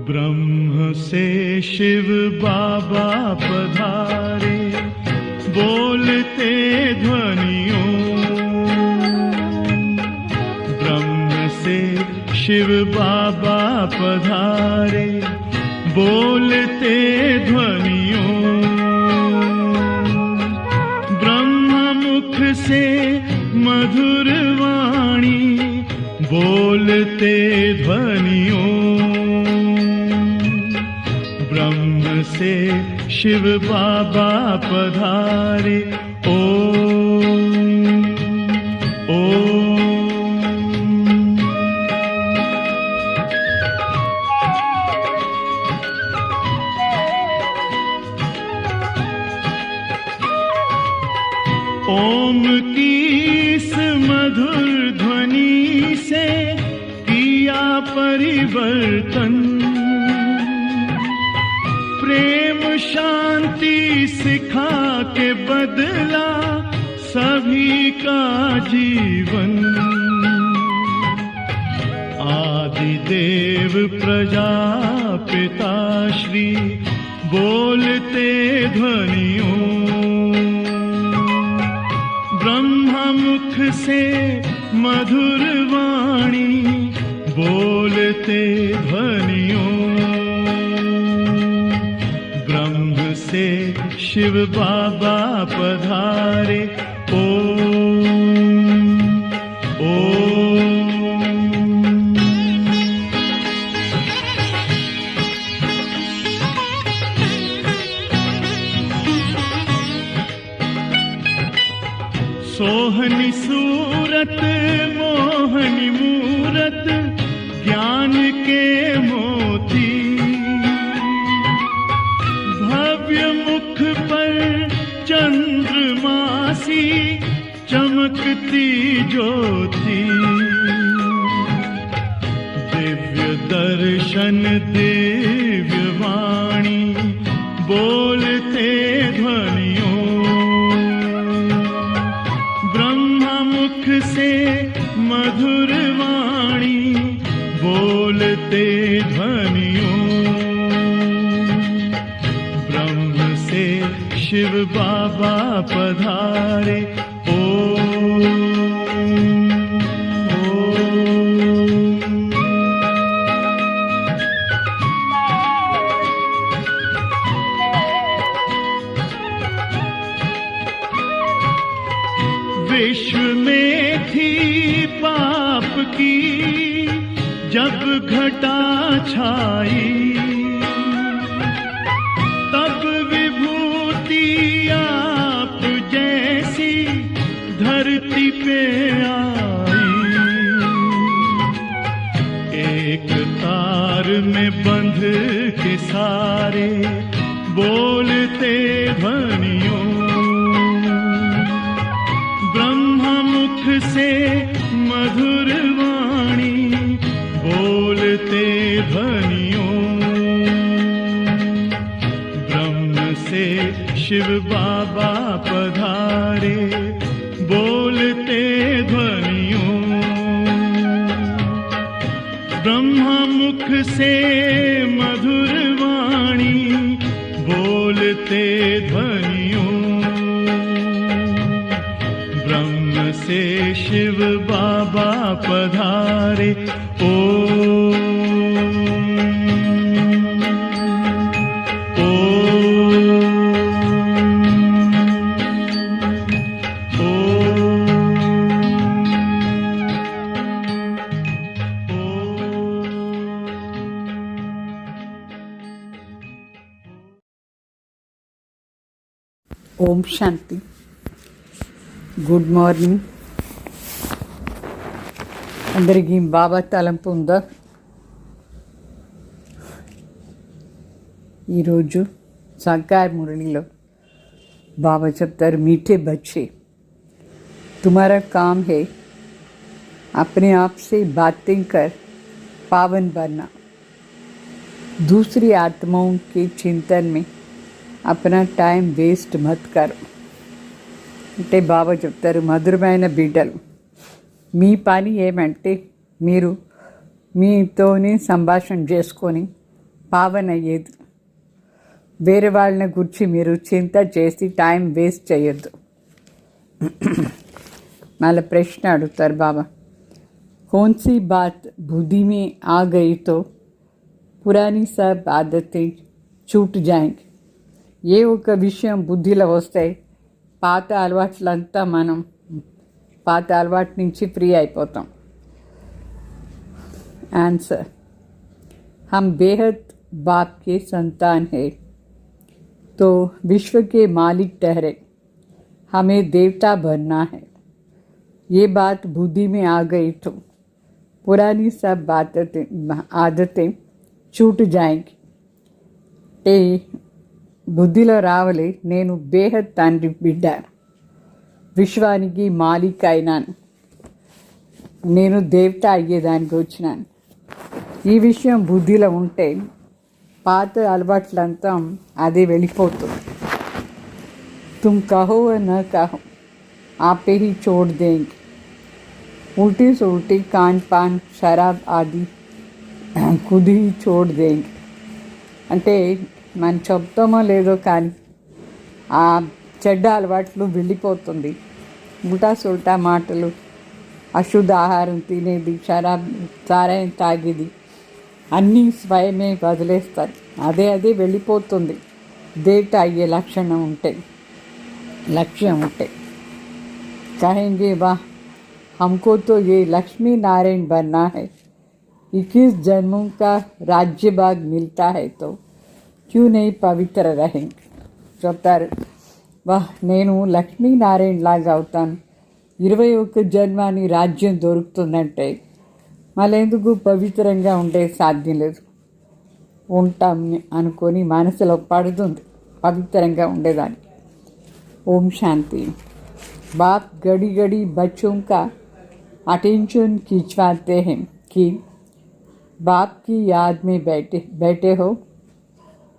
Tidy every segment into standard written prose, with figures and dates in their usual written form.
ब्रह्म से शिव बाबा पधारे, बोलते ध्वनियों। ब्रह्म से शिव बाबा पधारे, बोलते ध्वनियों। ब्रह्म मुख से मधुर वाणी, बोलते ध्वनियों। ब्रह्म से शिव बाबा पधारे, ओम ओम। ओम की इस मधुर ध्वनि से किया परिवर्तन। प्रेम शांति सिखा के बदला सभी का जीवन। आदि देव प्रजापिता श्री, बोलते ध्वनियों। ब्रह्म मुख से मधुर वाणी, बोलते ध्वनियों। ब्रह्म से शिव बाबा पधारे, ओम ओम। सोहनी सूरत मोहनी मूरत, ज्ञान के मोती। भव्य मुख पर चंद्रमासी, चमकती ज्योति। दिव्य दर्शन दिव्य वाणी, बोलते ध्वनियों। मुख से मधुर वाणी, बोलते ध्वनियों। ब्रह्म से शिव बाबा पधारे, ओम ओम। विश्व में थी पाप की जब घटा छाई, तब विभूति आप जैसी धरती पे आई। एक तार में बंध के सारे, बोलते ध्वनियों। मुख से मधुर वाणी, बोलते ध्वनियों। ब्रह्म से शिव बाबा पधारे, बोलते ध्वनियों। ब्रह्म मुख से मधुर वाणी, बोलते ध्वनियों। ब्रह्म से शिव बाबा पधारे, ओम ओम ओम शांति। గుడ్ మార్నింగ్ అందరికీ బాబా తలంపు ఉందా? ఈరోజు సాకార మురళిలో బాబా చెప్తారు, मीठे बच्चे तुम्हारा काम है अपने आप से बातें कर पावन बनना, दूसरी आत्माओं के चिंतन में अपना టైం వేస్ట్ మత్ కర్. అంటే బాబా చెప్తారు, మధురమైన బిడ్డలు మీ పని ఏమంటే మీరు మీతోనే సంభాషణ చేసుకొని పావన అయ్యేది. వేరే వాళ్ళని గురించి మీరు చింత చేసి టైం వేస్ట్ చేయొద్దు. మళ్ళీ ప్రశ్న అడుగుతారు బాబా, कौन सी बात बुद्धि में आ गई तो पुरानी सब आदतें छूट जाएंगी. ఏ ఒక విషయం బుద్ధిలో వస్తే పాత అలవాట్లంతా మనం పాత అలవాటు నుంచి ఫ్రీ అయిపోతాం. आंसर, हम बेहद बाप के संतान हैं तो विश्व के मालिक ठहरे, हमें देवता बनना है. ये बात बुद्धि में आ गई तो पुरानी सब आदतें छूट जाएंगी. ఏ బుద్ధిలో రావాలి, నేను బేహద్ తండ్రి బిడ్డ, విశ్వానికి మాలిక్ అయినాను, నేను దేవత అయ్యేదానికి వచ్చినాను. ఈ విషయం బుద్ధిలో ఉంటే పాత అలవాట్లంతా అదే వెళ్ళిపోతుంది. తుమ్ కహో న కహో आपे ही छोड़ देंगे. उल्टी से उल्टी खान पान शराब आदि खुद ही छोड़ देंगे. అంటే మనం చెప్తామో లేదో కానీ ఆ చెడ్డ అలవాట్లు వెళ్ళిపోతుంది. ఉల్టా సుల్టా మాటలు, అశుద్ధ ఆహారం తినేది, సారాయం తాగేది అన్నీ స్వయమే వదిలేస్తారు. అదే వెళ్ళిపోతుంది. దేవత అయ్యే లక్షణం లక్ష్యం ఉంటే कहेंगे, वाह हमको तो ये लक्ष्मी नारायण बनना है, 21 जन्मों का राज्य भाग मिलता है तो क्यों नहीं पवित्र रहेंगे. చెప్తారు, వాహ్ నేను లక్ష్మీనారాయణ లాగా అవుతాను, 21 జన్మాని రాజ్యం దొరుకుతుందంటే మళ్ళీ ఎందుకు పవిత్రంగా ఉండే సాధ్యం లేదు. ఉంటాం అనుకొని మనసులో పడుతుంది పవిత్రంగా ఉండేదాన్ని. ఓం శాంతి. बाप घड़ी घड़ी बच्चों का अटेंशन खिंचवाते हैं कि बाप की याद में बैठे हो.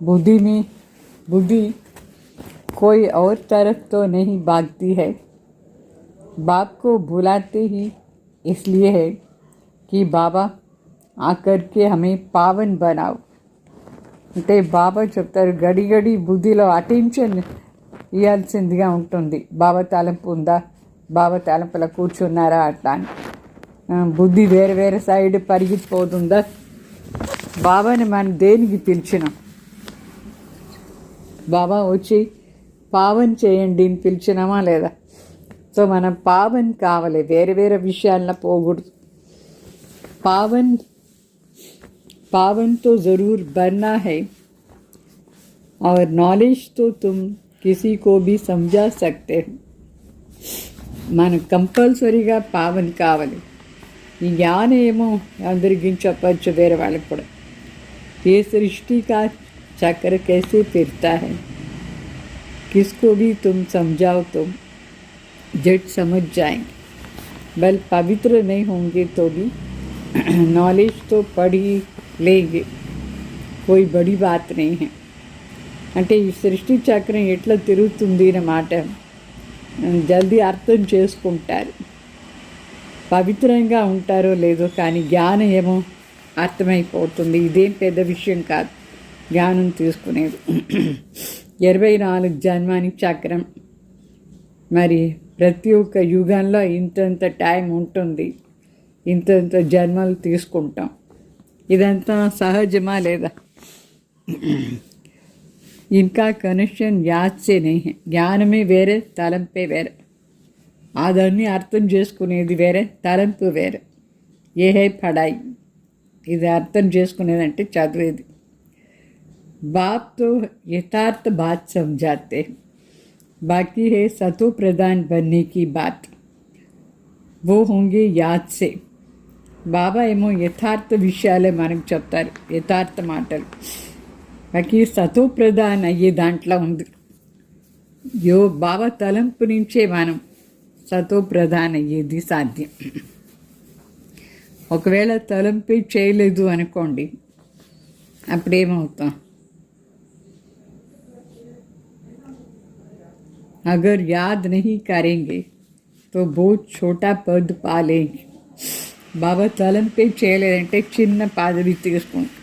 बुद्धि कोई और तरफ तो नहीं भागती है. बाप को बुलाते ही इसलिए है कि बाबा आकर के हमें पावन बनाओ. అంటే బాబా చెప్తారు, గడి గడి బుద్ధిలో అటెన్షన్ ఇవ్వాల్సిందిగా ఉంటుంది. బాబా తలంపు ఉందా, బాబా తలంపులో కూర్చున్నారా అట్లా అని బుద్ధి వేరే వేరే సైడ్ పరిగెత్తిపోతుందా. బాబాని మనం దేనికి పిలిచినాం? బాబా వచ్చి పావన్ చేయండి అని పిలిచినామా లేదా? సో మనం పావన్ కావాలి, వేరే వేరే విషయాల్లో పోకూడదు. पावन तो ज़रूर बनना है और नॉलेज तो तुम किसी को भी समझा सकते हो. మనం కంపల్సరీగా పావన్ కావాలి. ఈ జ్ఞానం ఏమో అందరికీ చెప్పచ్చు, వేరే వాళ్ళకి కూడా. ये सृष्टि का चक्र कैसे फिरता है, किसको भी तुम समझाओ तो जट समझ जाएंगे. बल पवित्र नहीं होंगे तो भी नॉलेज तो पढ़ ही लेंगे, कोई बड़ी बात नहीं है. అంటే ఈ సృష్టి చక్రం ఎట్లా తిరుగుతుంది అన్నమాట జల్దీ అర్థం చేసుకుంటారు. పవిత్రంగా ఉంటారో లేదో కానీ జ్ఞానం ఏమో అర్థమైపోతుంది. ఇదేం పెద్ద విషయం కాదు జ్ఞానం తీసుకునేది. 24 జన్మాని చక్రం. మరి ప్రతి ఒక్క యుగంలో ఇంతంత టైం ఉంటుంది, ఇంతంత జన్మలు తీసుకుంటాం. ఇదంతా సహజమా లేదా? इनका कनेक्शन याद से नहीं है. జ్ఞానమే వేరే, తలంపే వేరే. అదన్నీ అర్థం చేసుకునేది వేరే, తలంపు వేరే. ఏ హై పడాయి, ఇది అర్థం చేసుకునేదంటే చదివేది. बाप तो यथार्थ बात समझाते हैं, बाकी है सतो प्रधान बनने की बात, वो होंगे याद से. బాబా ఏమో యథార్థ విషయాలే మనకు చెప్తారు, యథార్థ మాటలు. బాకీ సతో ప్రధాన్ అయ్యే దాంట్లో ఉంది. బాబా తలంపు నుంచే మనం సతో ప్రధాన్ అయ్యేది సాధ్యం. ఒకవేళ తలంపే చేయలేదు అనుకోండి, అప్పుడేమవుతాం? अगर याद नहीं करेंगे तो बहुत छोटा पद पा लेंगे. बाबा తలంపే చేయలేదంటే చిన్న పదవి తీసుకుంటాం.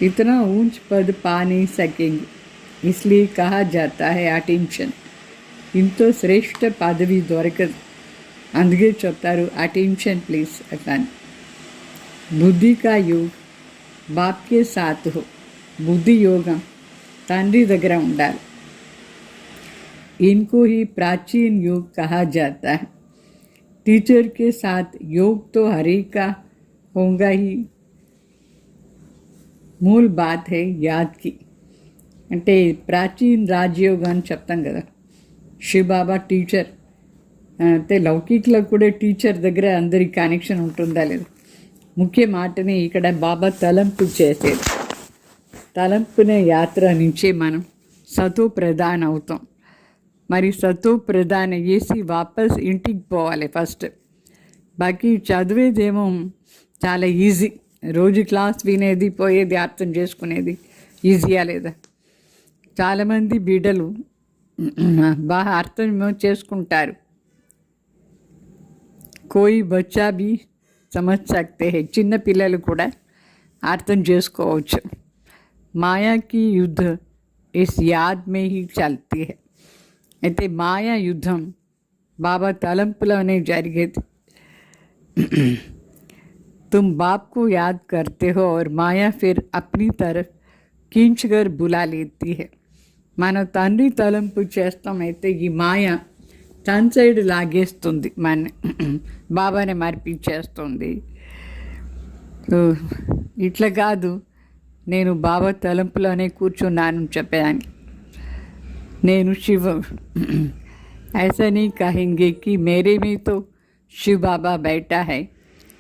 इतना ऊंच पद पा नहीं सकेंगे, इसलिए कहा जाता है अटेंशन. ఇంతో శ్రేష్ఠ పదవి దొరకదు, అందుకే చెప్తారు అటెన్షన్ ప్లీజ్ అట్లాని. బుద్ధి కా యోగ్ బాప్ కే సాత్ హో. బుద్ధి యోగం తండ్రి దగ్గర ఉండాలి. इनको ही प्राचीन योग कहा जाता है. टीचर के साथ योग तो हर एक का होगा ही. मूल बात है याद की. అంటే ప్రాచీన రాజయోగం అని చెప్తాం కదా. శివబాబా టీచర్ అంటే లౌకికలో కూడా టీచర్ దగ్గర అందరి కనెక్షన్ ఉంటుందా లేదు. ముఖ్య మాటని ఇక్కడ బాబా తలంపు చేసేది. తలంపునే యాత్ర నుంచే మనం సతో ప్రధాన అవుతాం. మరి సతో ప్రధాన చేసి వాపస్ ఇంటికి పోవాలి ఫస్ట్. బాకీ చదివేదేమో చాలా ఈజీ. రోజు క్లాస్ వినేది, పోయేది, అర్థం చేసుకునేది ఈజీయా లేదా? చాలామంది బిడ్డలు బాగా అర్థం చేసుకుంటారు. కోయి బచ్చా బి సమజ్ సక్తే హై. చిన్న పిల్లలు కూడా అర్థం చేసుకోవచ్చు. మాయాకి యుద్ధ ఇస్ యాద్ మే హీ చల్తీ హై. అయితే మాయా యుద్ధం బాబా తలంపులోనే జరిగేది. तुम बाप को याद करते हो और माया फिर अपनी तरफ खींच कर बुला लेती है. మన తండ్రి తలంపు చేస్తామైతే ఈ మాయ తన సైడ్ లాగేస్తుంది, మన బాబాని మర్పించేస్తుంది. ఇట్లా కాదు, నేను బాబా తలంపులోనే కూర్చున్నాను చెప్పేదానికి. నేను शिव ऐसा नहीं कहेंगे कि मेरे में तो शिव बाबा बैठा है,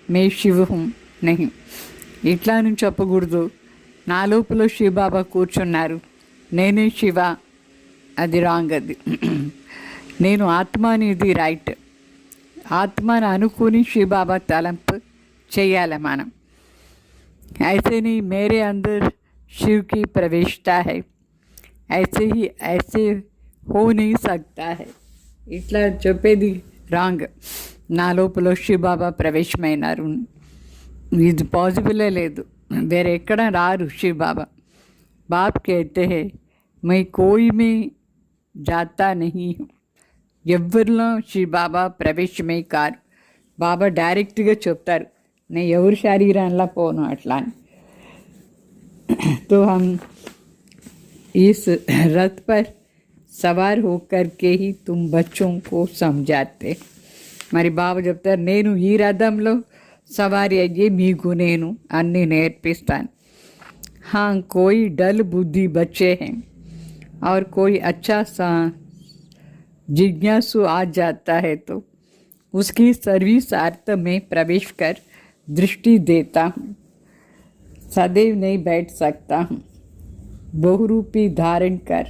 मैं शिव हूँ नहीं. ఇట్లా అని చెప్పకూడదు. నా లోపల శివ బాబా కూర్చున్నారు, నేనే శివ, అది రాంగ్. అది నేను ఆత్మ అనేది రైట్. ఆత్మను అనుకుని శివ బాబా తలంపు చేయాలి మనం. ऐसे नहीं मेरे अंदर शिव की प्रवेशता है, ऐसे ही ऐसे हो नहीं सकता है. ఇట్లా చెప్పేది రాంగ్. నా లోపల శివ బాబా ప్రవేశమైనారు, ఇది పాసిబులే లేదు. వేరే ఎక్కడ రారు శివ బాబా. బాప్ कहते हैं मैं कोई में जाता नहीं हूँ. ఎవరిలో శివ బాబా ప్రవేశమే కారు. బాబా డైరెక్ట్గా చెప్తారు, నేను ఎవరి శరీరంలో పోను అట్లా అని. तो हम इस रथ पर सवार होकर के ही तुम बच्चों को समझाते. మరి బాబా చెప్తారు, నేను ఈ రథంలో సవారి అయ్యి మీకు నేను అన్నీ నేర్పిస్తాను. हाँ कोई डल बुद्धि बच्चे हैं और कोई अच्छा सा जिज्ञासु आ जाता है तो उसकी सर्विस अर्थ में प्रवेश कर दृष्टि देता हूँ. सदैव नहीं बैठ सकता हूँ. बहुरूपी धारण कर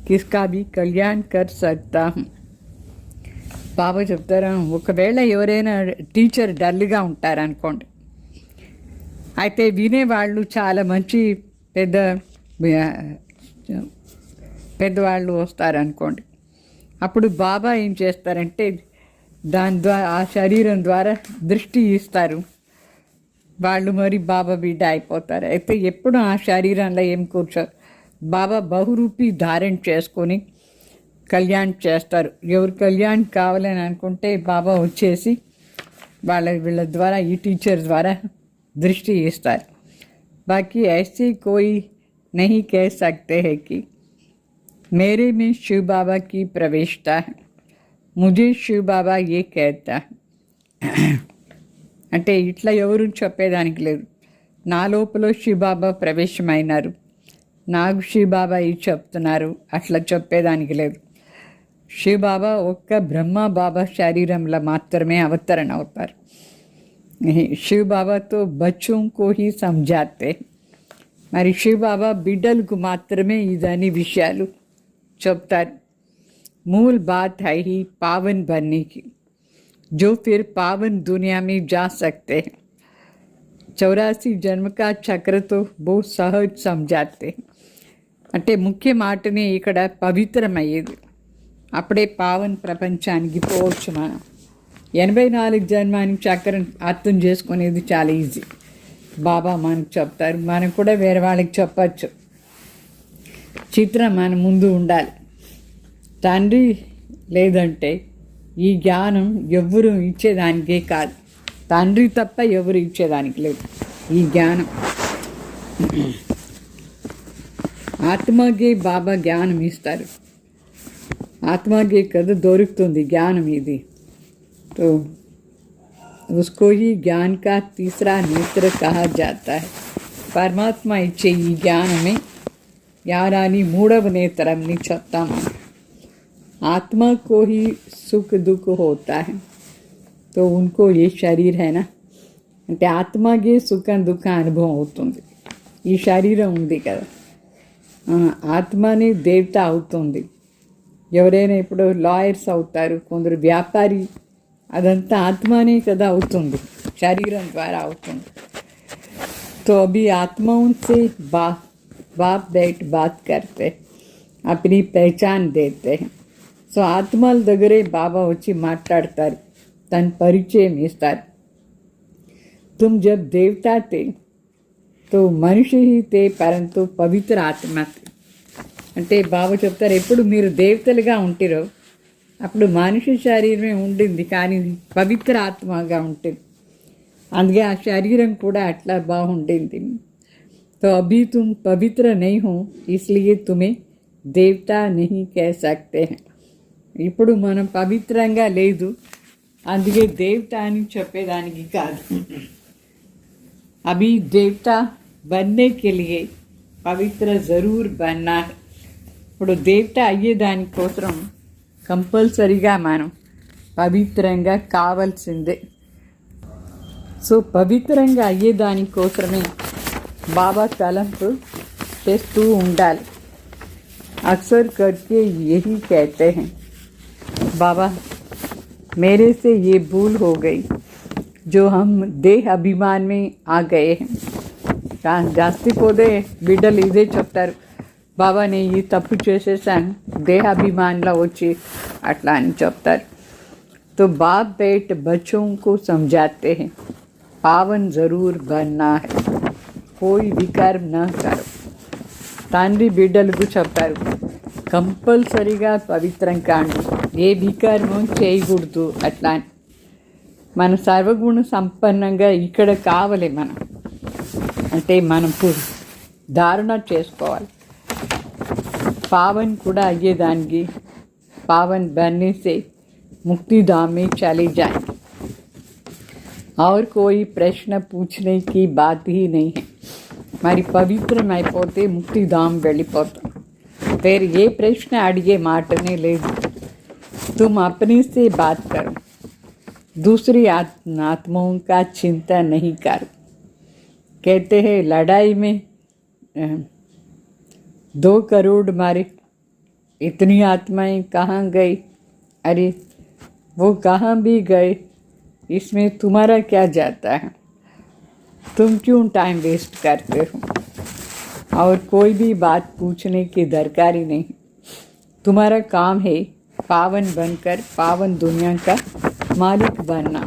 किसका भी कल्याण कर सकता हूँ. బాబా చెప్తారా, ఒకవేళ ఎవరైనా టీచర్ డల్గా ఉంటారనుకోండి, అయితే వినేవాళ్ళు చాలా మంచి పెద్దవాళ్ళు వస్తారనుకోండి. అప్పుడు బాబా ఏం చేస్తారంటే దాని ద్వారా ఆ శరీరం ద్వారా దృష్టి ఇస్తారు. వాళ్ళు మరి బాబా బిడ్డ అయిపోతారు. అయితే ఎప్పుడు ఆ శరీరంలో ఏం కూర్చోరు. బాబా బహురూపి ధారణ చేసుకొని కళ్యాణ్ చేస్తారు. ఎవరు కళ్యాణ్ కావాలని అనుకుంటే బాబా వచ్చేసి వీళ్ళ ద్వారా ఈ టీచర్ ద్వారా దృష్టి ఇస్తారు. బాకీ ऐसे कोई नहीं कह सकते हैं कि मेरे में शिव बाबा की प्रवेशता है, मुझे शिव बाबा ये कहता है. అంటే ఇట్లా ఎవరు చెప్పేదానికి లేదు. నా లోపల శివబాబా ప్రవేశమైనారు, నాకు శివబాబా ఇది చెప్తున్నారు అట్లా చెప్పేదానికి లేదు. శివబాబా ఒక్క బ్రహ్మ బాబా శరీరంలో మాత్రమే అవతరణ అవుతారు. శివబాబాతో బచ్చోं को ही समझाते. మరి శివబాబా బిడ్డలకు మాత్రమే ఇదని విషయాలు చెప్తారు. मूल बात है ही पावन बनने की. जो फिर पावन दुनिया में जा सकते हैं। 84 జన్మ కా చక్రతో బహు సహజ్ సమझाते అంటే ముఖ్య మాటనే ఇక్కడ పవిత్రమయ్యేది. అప్పుడే పావన్ ప్రపంచానికి పోవచ్చు. మనం 84 జన్మానికి చక్రం అర్థం చేసుకునేది చాలా ఈజీ. బాబా మనకు చెప్తారు, మనం కూడా వేరే వాళ్ళకి చెప్పచ్చు. చిత్రం మన ముందు ఉండాలి. తండ్రి లేదంటే ఈ జ్ఞానం ఎవరు ఇచ్చేదానికే కాదు, తండ్రి తప్ప ఎవరు ఇచ్చేదానికి లేదు ఈ జ్ఞానం. ఆత్మకే బాబా జ్ఞానం ఇస్తారు. ఆత్మకే కదా దొరుకుతుంది జ్ఞానం ఇది. तो उसको ही ज्ञान का तीसरा नेत्र कहा जाता है. परमात्मा इच्छे ఈ జ్ఞానమే జ్ఞానాన్ని మూడవ నేత్రంని చెప్తాము. आत्मा को ही सुख दुख होता है, तो उनको ये शरीर है ना, అంటే ఆత్మకే సుఖ దుఃఖ అనుభవం అవుతుంది. ఈ శరీరం ఉంది కదా, ఆత్మనే దేవత అవుతుంది. ఎవరైనా ఇప్పుడు లాయర్స్ అవుతారు, కొందరు వ్యాపారి, అదంతా ఆత్మనే కదా అవుతుంది, శరీరం ద్వారా అవుతుంది. तो अभी आत्माओं से बाप बैठ बात करते, अपनी पहचान देते हैं. సో ఆత్మల దగ్గరే బాబా వచ్చి మాట్లాడతారు, తన పరిచయం ఇస్తారు. तुम जब देवता थे तो మనిషి ही थे परंतु పవిత్ర ఆత్మ थे. అంటే బాబా చెప్తారు, ఎప్పుడు మీరు దేవతలుగా ఉంటారో అప్పుడు మనిషి శరీరమే ఉండింది, కానీ పవిత్ర ఆత్మగా ఉంటుంది. అందుకే ఆ శరీరం కూడా అట్లా బాగుండింది. तो अभी तुम पवित्र नहीं हो इसलिए तुम्हें देवता नहीं कह सकते हैं. ఇప్పుడు మనం పవిత్రంగా లేదు, అందుకే దేవత అని చెప్పేదానికి కాదు. अभी देवता बनने के लिए पवित्र ज़रूर बनना है. ఇప్పుడు దేవత అయ్యేదానికోసం కంపల్సరీగా మనం పవిత్రంగా కావాల్సిందే. సో పవిత్రంగా అయ్యేదానికోసమే బాబా తలంపు చేస్తూ ఉండాలి. अक्सर करके यही कहते हैं, बाबा मेरे से ये भूल हो गई जो हम देह अभिमान में आ गए हैं. జాస్తి పోతే బిడ్డలు ఇదే చెప్తారు, బాబా నేను ఈ తప్పు చేసేసాను, దేహాభిమానంలో వచ్చి అట్లా అని చెప్తారు. तो बाप बेट बच्चों को समझाते हैं, पावन ज़रूर बनना है, कोई विकार न करो. తండ్రి బిడ్డలకు చెప్తారు, కంపల్సరీగా పవిత్రం కాండి, ఏ వికారము చేయకూడదు. అట్లా మన సర్వగుణ సంపన్నంగా ఇక్కడ కావాలి. మనం అంటే మనం ధారణ చేసుకోవాలి. పావన్ కూడా అయ్యేదానికి పావన్ बनने से मुक्तिधाम में चले जाए और कोई प्रश्न पूछने की बात ही नहीं है. మరి పవిత్రమైపోతే ముక్తిధాం వెళ్ళిపోతాం, వేరే ఏ ప్రశ్న అడిగే మాటనే లేదు. तुम अपने से बात करो, दूसरी आत्माओं का चिंता नहीं करो. कहते हैं लड़ाई में 2 करोड़ मारे, इतनी आत्माएं कहाँ गई? अरे वो कहाँ भी गए, इसमें तुम्हारा क्या जाता है? तुम क्यों टाइम वेस्ट करते हो? और कोई भी बात पूछने की दरकारी नहीं. तुम्हारा काम है पावन बनकर पावन दुनिया का मालिक बनना.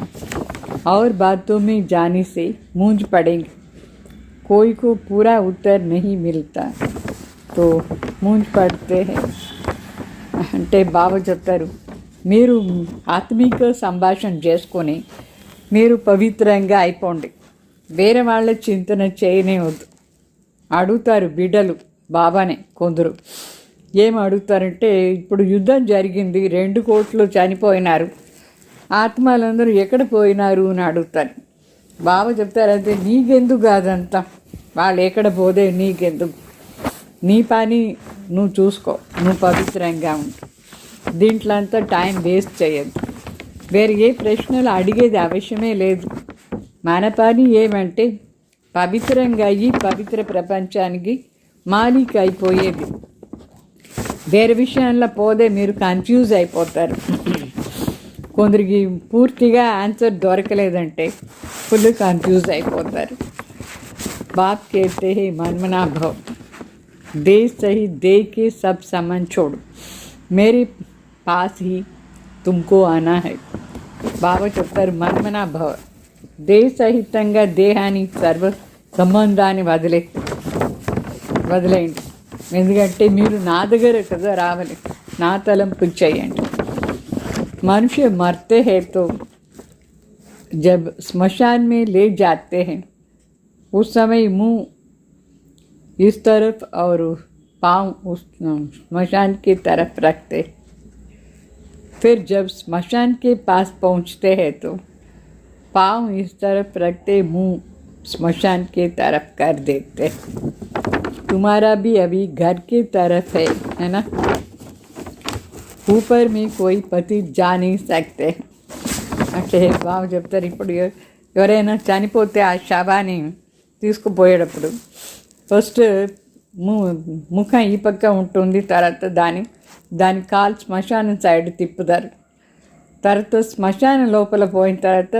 और बातों में जाने से मूंझ पड़ेंगे. कोई को पूरा उत्तर नहीं मिलता तो मूंझ पड़ते हैं. అంటే బాబా చెప్తారు, మీరు ఆత్మిక సంభాషణ చేసుకొని మీరు పవిత్రంగా అయిపోండి, వేరే వాళ్ళ చింతన చేయనే వద్దు. అడుగుతారు బిడ్డలు బాబానే కొందరు. ఏం అడుగుతారంటే, ఇప్పుడు యుద్ధం జరిగింది, 2 కోట్లు చనిపోయినారు, ఆత్మలందరూ ఎక్కడ పోయినారు అని అడుగుతారు. బాబా చెప్తారు, అయితే నీకెందుకు అదంతా, వాళ్ళు ఎక్కడ పోతే నీకెందుకు, నీ పని నువ్వు చూసుకో, నువ్వు పవిత్రంగా ఉండు, దీంట్లో అంతా టైం వేస్ట్ చేయద్దు, వేరే ఏ ప్రశ్నలు అడిగేది అవసరమే లేదు. మన పని ఏమంటే పవిత్రంగా అయ్యి పవిత్ర ప్రపంచానికి మాలిక్ అయిపోయేది. వేరే విషయంలో పోతే మీరు కన్ఫ్యూజ్ అయిపోతారు. కొందరికి పూర్తిగా ఆన్సర్ దొరకలేదంటే ఫుల్ కన్ఫ్యూజ్ అయిపోతారు. बाप कहते हैं मनमना भव, दे सही दे के सब सामान छोड़, मेरे पास ही तुमको आना है. బాబా చెప్తారు మన్మనా భవ, దే సహితంగా దేహాన్ని సర్వ సంబంధాన్ని వదిలేయండి. ఎందుకంటే మీరు నా దగ్గర కదా రావాలి, నా తలంపు చేయండి. मनुष्य मरते हैं तो जब स्मशान में ले जाते हैं उस समय मुंह इस तरफ और पाँव उस स्मशान की तरफ रखते. फिर जब स्मशान के पास पहुंचते हैं तो पाँव इस तरफ रखते, मुंह स्मशान की तरफ कर देते. तुम्हारा भी अभी घर की तरफ है ना. ऊपर में कोई पति जा नहीं सकते. అంటే బాబు చెప్తారు, ఇప్పుడు ఎవరైనా చనిపోతే ఆ శవాన్ని తీసుకుపోయేటప్పుడు ఫస్ట్ ముఖం ఈ పక్క ఉంటుంది, తర్వాత దాని కాలు శ్మశానం సైడ్ తిప్పుతారు. తర్వాత శ్మశానం లోపల పోయిన తర్వాత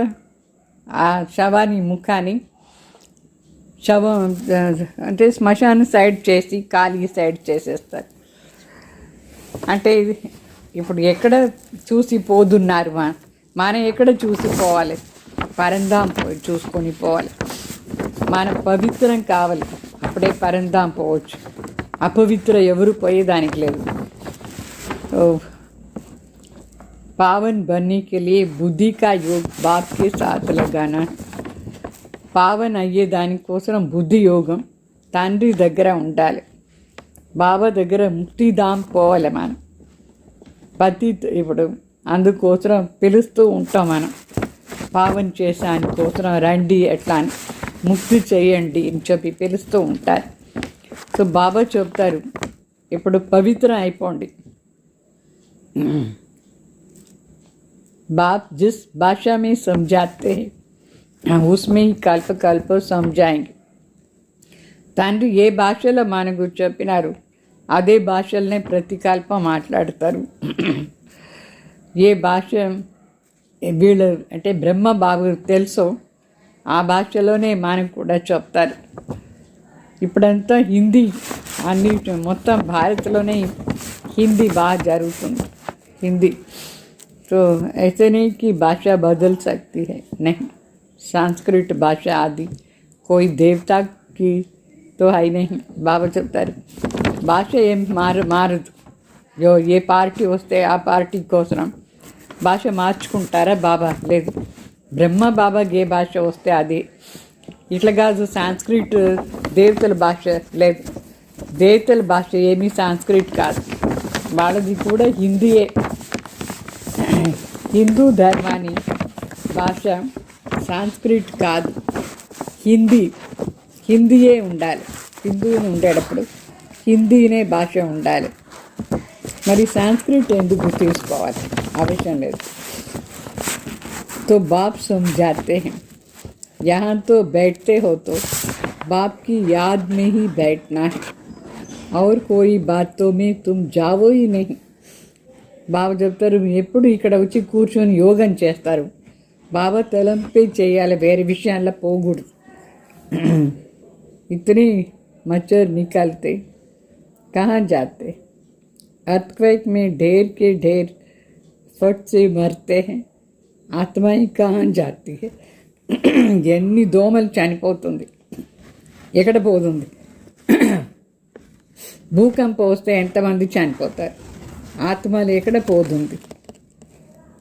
ఆ శవాన్ని ముఖాన్ని శవం అంటే శ్మశానం సైడ్ చేసి కాలు ఈ సైడ్ చేసేస్తారు. అంటే ఇప్పుడు ఎక్కడ చూసి పోతున్నారు, మనం ఎక్కడ చూసి పోవాలి, పరంధాం చూసుకొని పోవాలి. మన పవిత్రం కావాలి, అప్పుడే పరంధాం పోవచ్చు. అపవిత్ర ఎవరు పోయేదానికి లేదు. पावन बनने के लिए बुद्धि का योग बाप के साथ लगाना. పావన్ అయ్యే దానికోసం బుద్ధి యోగం తండ్రి దగ్గర ఉండాలి. బాబా దగ్గర ముక్తిధాం పోవాలి. మనం పతిత్ ఇప్పుడు అందుకోసం పిలుస్తూ ఉంటాం. మనం పావన్ చేసానికోసం రండి, ఎట్లా అని ముక్తి చేయండి అని చెప్పి పిలుస్తూ ఉంటారు. సో బాబా చెప్తారు, ఇప్పుడు పవిత్రం అయిపోండి. बाप जिस भाषा में समझाते हैं उसमें ही कल्प कल्प समझाएंगे. తండ్రి ఏ భాషలో మనకు చెప్పినారు అదే భాషలనే ప్రతికల్ప మాట్లాడతారు. ఏ భాష వీళ్ళు అంటే బ్రహ్మ బాబు తెలుసో ఆ భాషలోనే మనకు కూడా చెప్తారు. ఇప్పుడంతా హిందీ అన్ని మొత్తం భారత్లోనే హిందీ బాగా జరుగుతుంది. హిందీ तो ऐसे नहीं कि भाषा बदल सकती है, नहीं. संस्कृत भाषा आदि कोई देवता की तो है ही नहीं. बाबा చెప్తారు భాష ఏం మారదు. ఏ పార్టీ వస్తే ఆ పార్టీ కోసం భాష మార్చుకుంటారా? బాబా లేదు. బ్రహ్మ బాబాకి ఏ భాష వస్తే అది. ఇట్లా కాదు సంస్కృత్ దేవతల భాష లేదు. దేవతల భాష ఏమీ సంస్కృత్ కాదు, వాళ్ళది కూడా హిందీయే. హిందూ ధర్మాన్ని భాష సంస్కృత్ కాదు, హిందీయే ఉండాలి. హిందువుని ఉండేటప్పుడు హిందీనే భాష ఉండాలి. మరి సంస్కృత్ ఎందుకు తీసుకోవాలి? అవసరం లేదు. तो बाप समझाते हैं यहाँ तो बैठते हो तो बाप की याद में ही बैठना है और कोई बातों में तुम जाओ ही नहीं. బాబా చెప్తారు, ఎప్పుడు ఇక్కడ వచ్చి కూర్చొని యోగం చేస్తారు. బాబా తలంపే చేయాలి, వేరే విషయాల్లో పోకూడదు. इतनी मच्छर निकलते कहाँ जाते. अर्थक्वेक में ढेर के ढेर फट से मरते हैं, आत्मा ही कहाँ जाती है. ఎన్ని దోమలు చనిపోతుంది, ఎక్కడ పోతుంది. భూకంపం వస్తే ఎంతమంది చనిపోతారు, ఆత్మలు ఎక్కడ పోతుంది.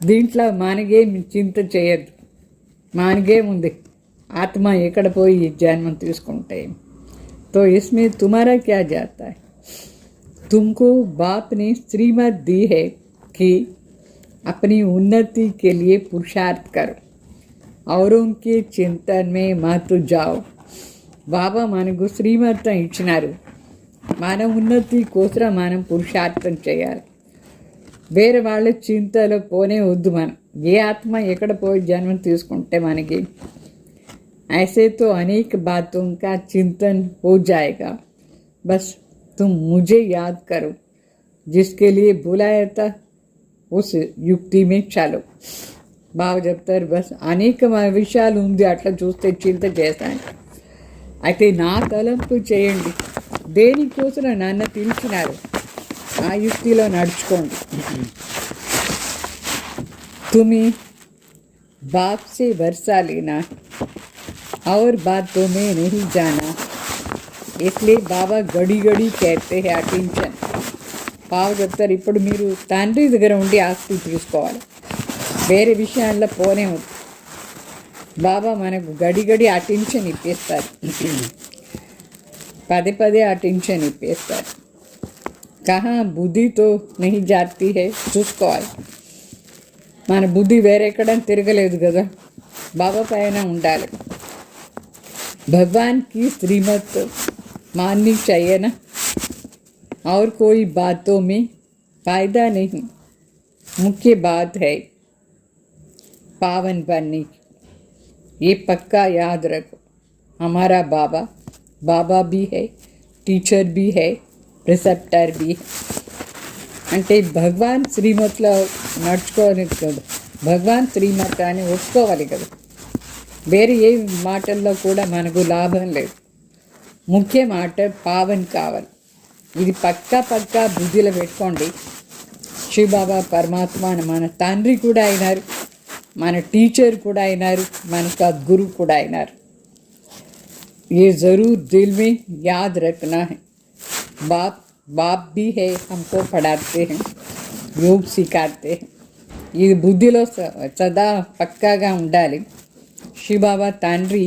దీంట్లో మనకేం చింత చేయద్దు, మనకేముంది ఆత్మ ఎక్కడ పోయి జన్మం తీసుకుంటే. तो इसमें तुम्हारा क्या जाता है. तुमको बाप ने श्रीमत दी है कि अपनी उन्नति के लिए पुरुषार्थ करो और उनके चिंतन में मत जाओ. బాబా మనకు శ్రీమతం ఇచ్చినారు. మన ఉన్నతి కోసం మనం పురుషార్థం చేయాలి. వేరే వాళ్ళ చింతలో పోనే వద్దు. మనం ఏ ఆత్మ ఎక్కడ పోయి జన్మం తీసుకుంటే మనకి ऐसे तो अनेक बातों का चिंतन हो जाएगा. बस तुम मुझे याद करो, जिसके लिए बुलाया था ఉస్ యుక్తి మే చలో. బాగా చెప్తారు. బస్ అనేక విషయాలు ఉంది, అట్లా చూస్తే చింత చేస్తాను. అయితే నా తలంపు చేయండి, దేనికోసం నన్ను పిలిచినారు ఆ యుక్తిలో నడుచుకోండి. तुम्हें बाप से वर्षा लेना और बातों में नहीं जाना, इसलिए బాబా గడి గడి कहते हैं అటెన్షన్. బాబా చెప్తారు, ఇప్పుడు మీరు తండ్రి దగ్గర ఉండి ఆస్తి తీసుకోవాలి, వేరే విషయాల్లో పోనే ఉంది. బాబా మనకు గడి గడి అటెన్షన్ ఇప్పిస్తారు, పదే పదే అటెన్షన్ ఇప్పిస్తారు. కహా బుద్ధితో నహి జాతి హై, చూసుకోవాలి. మన బుద్ధి వేరెక్కడ తిరగలేదు కదా, బాబా పైన ఉండాలి. भगवान की श्रीमत माननी चाहिए ना, और कोई बातों में फायदा नहीं. मुख्य बात है पावन बनने की. ये पक्का याद रखो. हमारा बाबा बाबा भी है, टीचर भी है, प्रिसेप्टर भी है. అంటే భగవాన్ శ్రీమత్లో నడుచుకోవాలి కదా, భగవాన్ శ్రీమత్ అని ఒప్పుకోవాలి కదా. వేరే ఏ మాటల్లో కూడా మనకు లాభం లేదు. ముఖ్య మాట పావన్ కావాలి. ఇది పక్కా బుద్ధిలో పెట్టుకోండి. శివబాబా పరమాత్మ మన తండ్రి కూడా అయినారు, మన టీచర్ కూడా అయినారు, మన సద్గురు కూడా అయినారు. ये ज़रूर दिल में याद रखना है. बाप भी है, हमको पढ़ाते हैं, योग सिखाते हैं. ఇది బుద్ధిలో సదా పక్కాగా ఉండాలి. శివబాబా తండ్రి,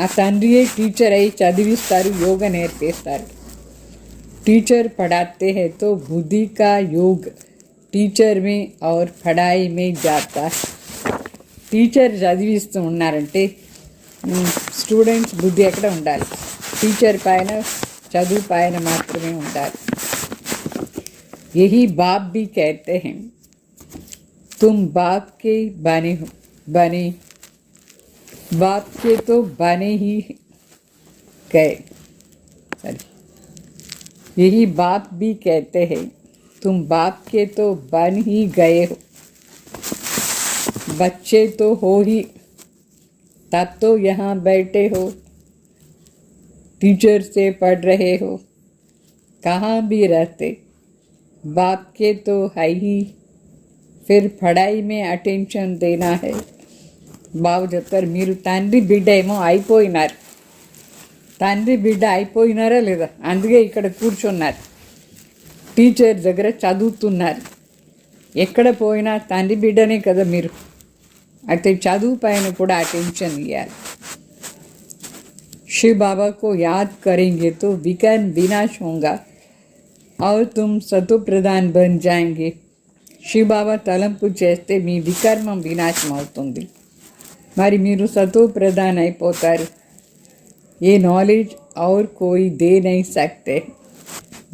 ఆ తండ్రియే టీచర్ అయి చదివిస్తారు, యోగ నేర్పిస్తారు. టీచర్ పढ़ाते हैं तो बुद्धि का योग टीचर में और पढ़ाई में जाता है. టీచర్ చదివిస్తూ ఉన్నారంటే స్టూడెంట్స్ బుద్ధి ఎక్కడ ఉండాలి? టీచర్ పైన, చదువు పైన మాత్రమే ఉండాలి. यही बाप भी कहते हैं, तुम बाप के बने बाप के तो बने ही गए. यही बाप भी कहते हैं, तुम बाप के तो बन ही गए हो. बच्चे तो हो ही, तब तो यहाँ बैठे हो, टीचर से पढ़ रहे हो, कहाँ भी रहते. बाप के तो है ही, फिर पढ़ाई में अटेंशन देना है. బాబు చెప్తారు, మీరు తండ్రి బిడ్డ ఏమో అయిపోయినారు. తండ్రి బిడ్డ అయిపోయినారా లేదా? అందుకే ఇక్కడ కూర్చున్నారు, టీచర్ దగ్గర చదువుతున్నారు. ఎక్కడ పోయినా తండ్రి బిడ్డనే కదా మీరు. అయితే చదువు పైన కూడా అటెన్షన్ ఇవ్వాలి. शिव बाबा को याद करेंगे तो विकर्म विनाश होगा और तुम सतो प्रधान बन जाएंगे. शिव बाबा తలంపు చేస్తే మీ వికర్మం వినాశం అవుతుంది, మరి మీరు సతో ప్రధాన్ అయిపోతారు. ఏ నాలెడ్జ్ और कोई दे नहीं सकते.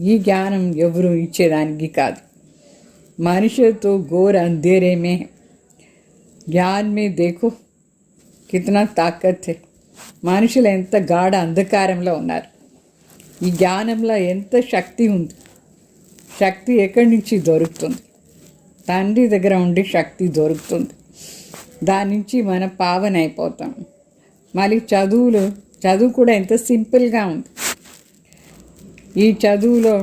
ఈ జ్ఞానం ఎవరు ఇచ్చేదానికి కాదు. मनुष्य तो घोर अंधेरे में है, ज्ञान में देखो कितना ताकत है. మనుషులు ఎంత గాఢ అంధకారంలో ఉన్నారు. ఈ జ్ఞానంలో ఎంత శక్తి ఉంది. శక్తి ఎక్కడి నుంచి దొరుకుతుంది? తండ్రి దగ్గర ఉండి శక్తి దొరుకుతుంది. దాని నుంచి మనం పావన అయిపోతాం. మళ్ళీ చదువు కూడా ఎంత సింపుల్గా ఉంది. ఈ చదువులో,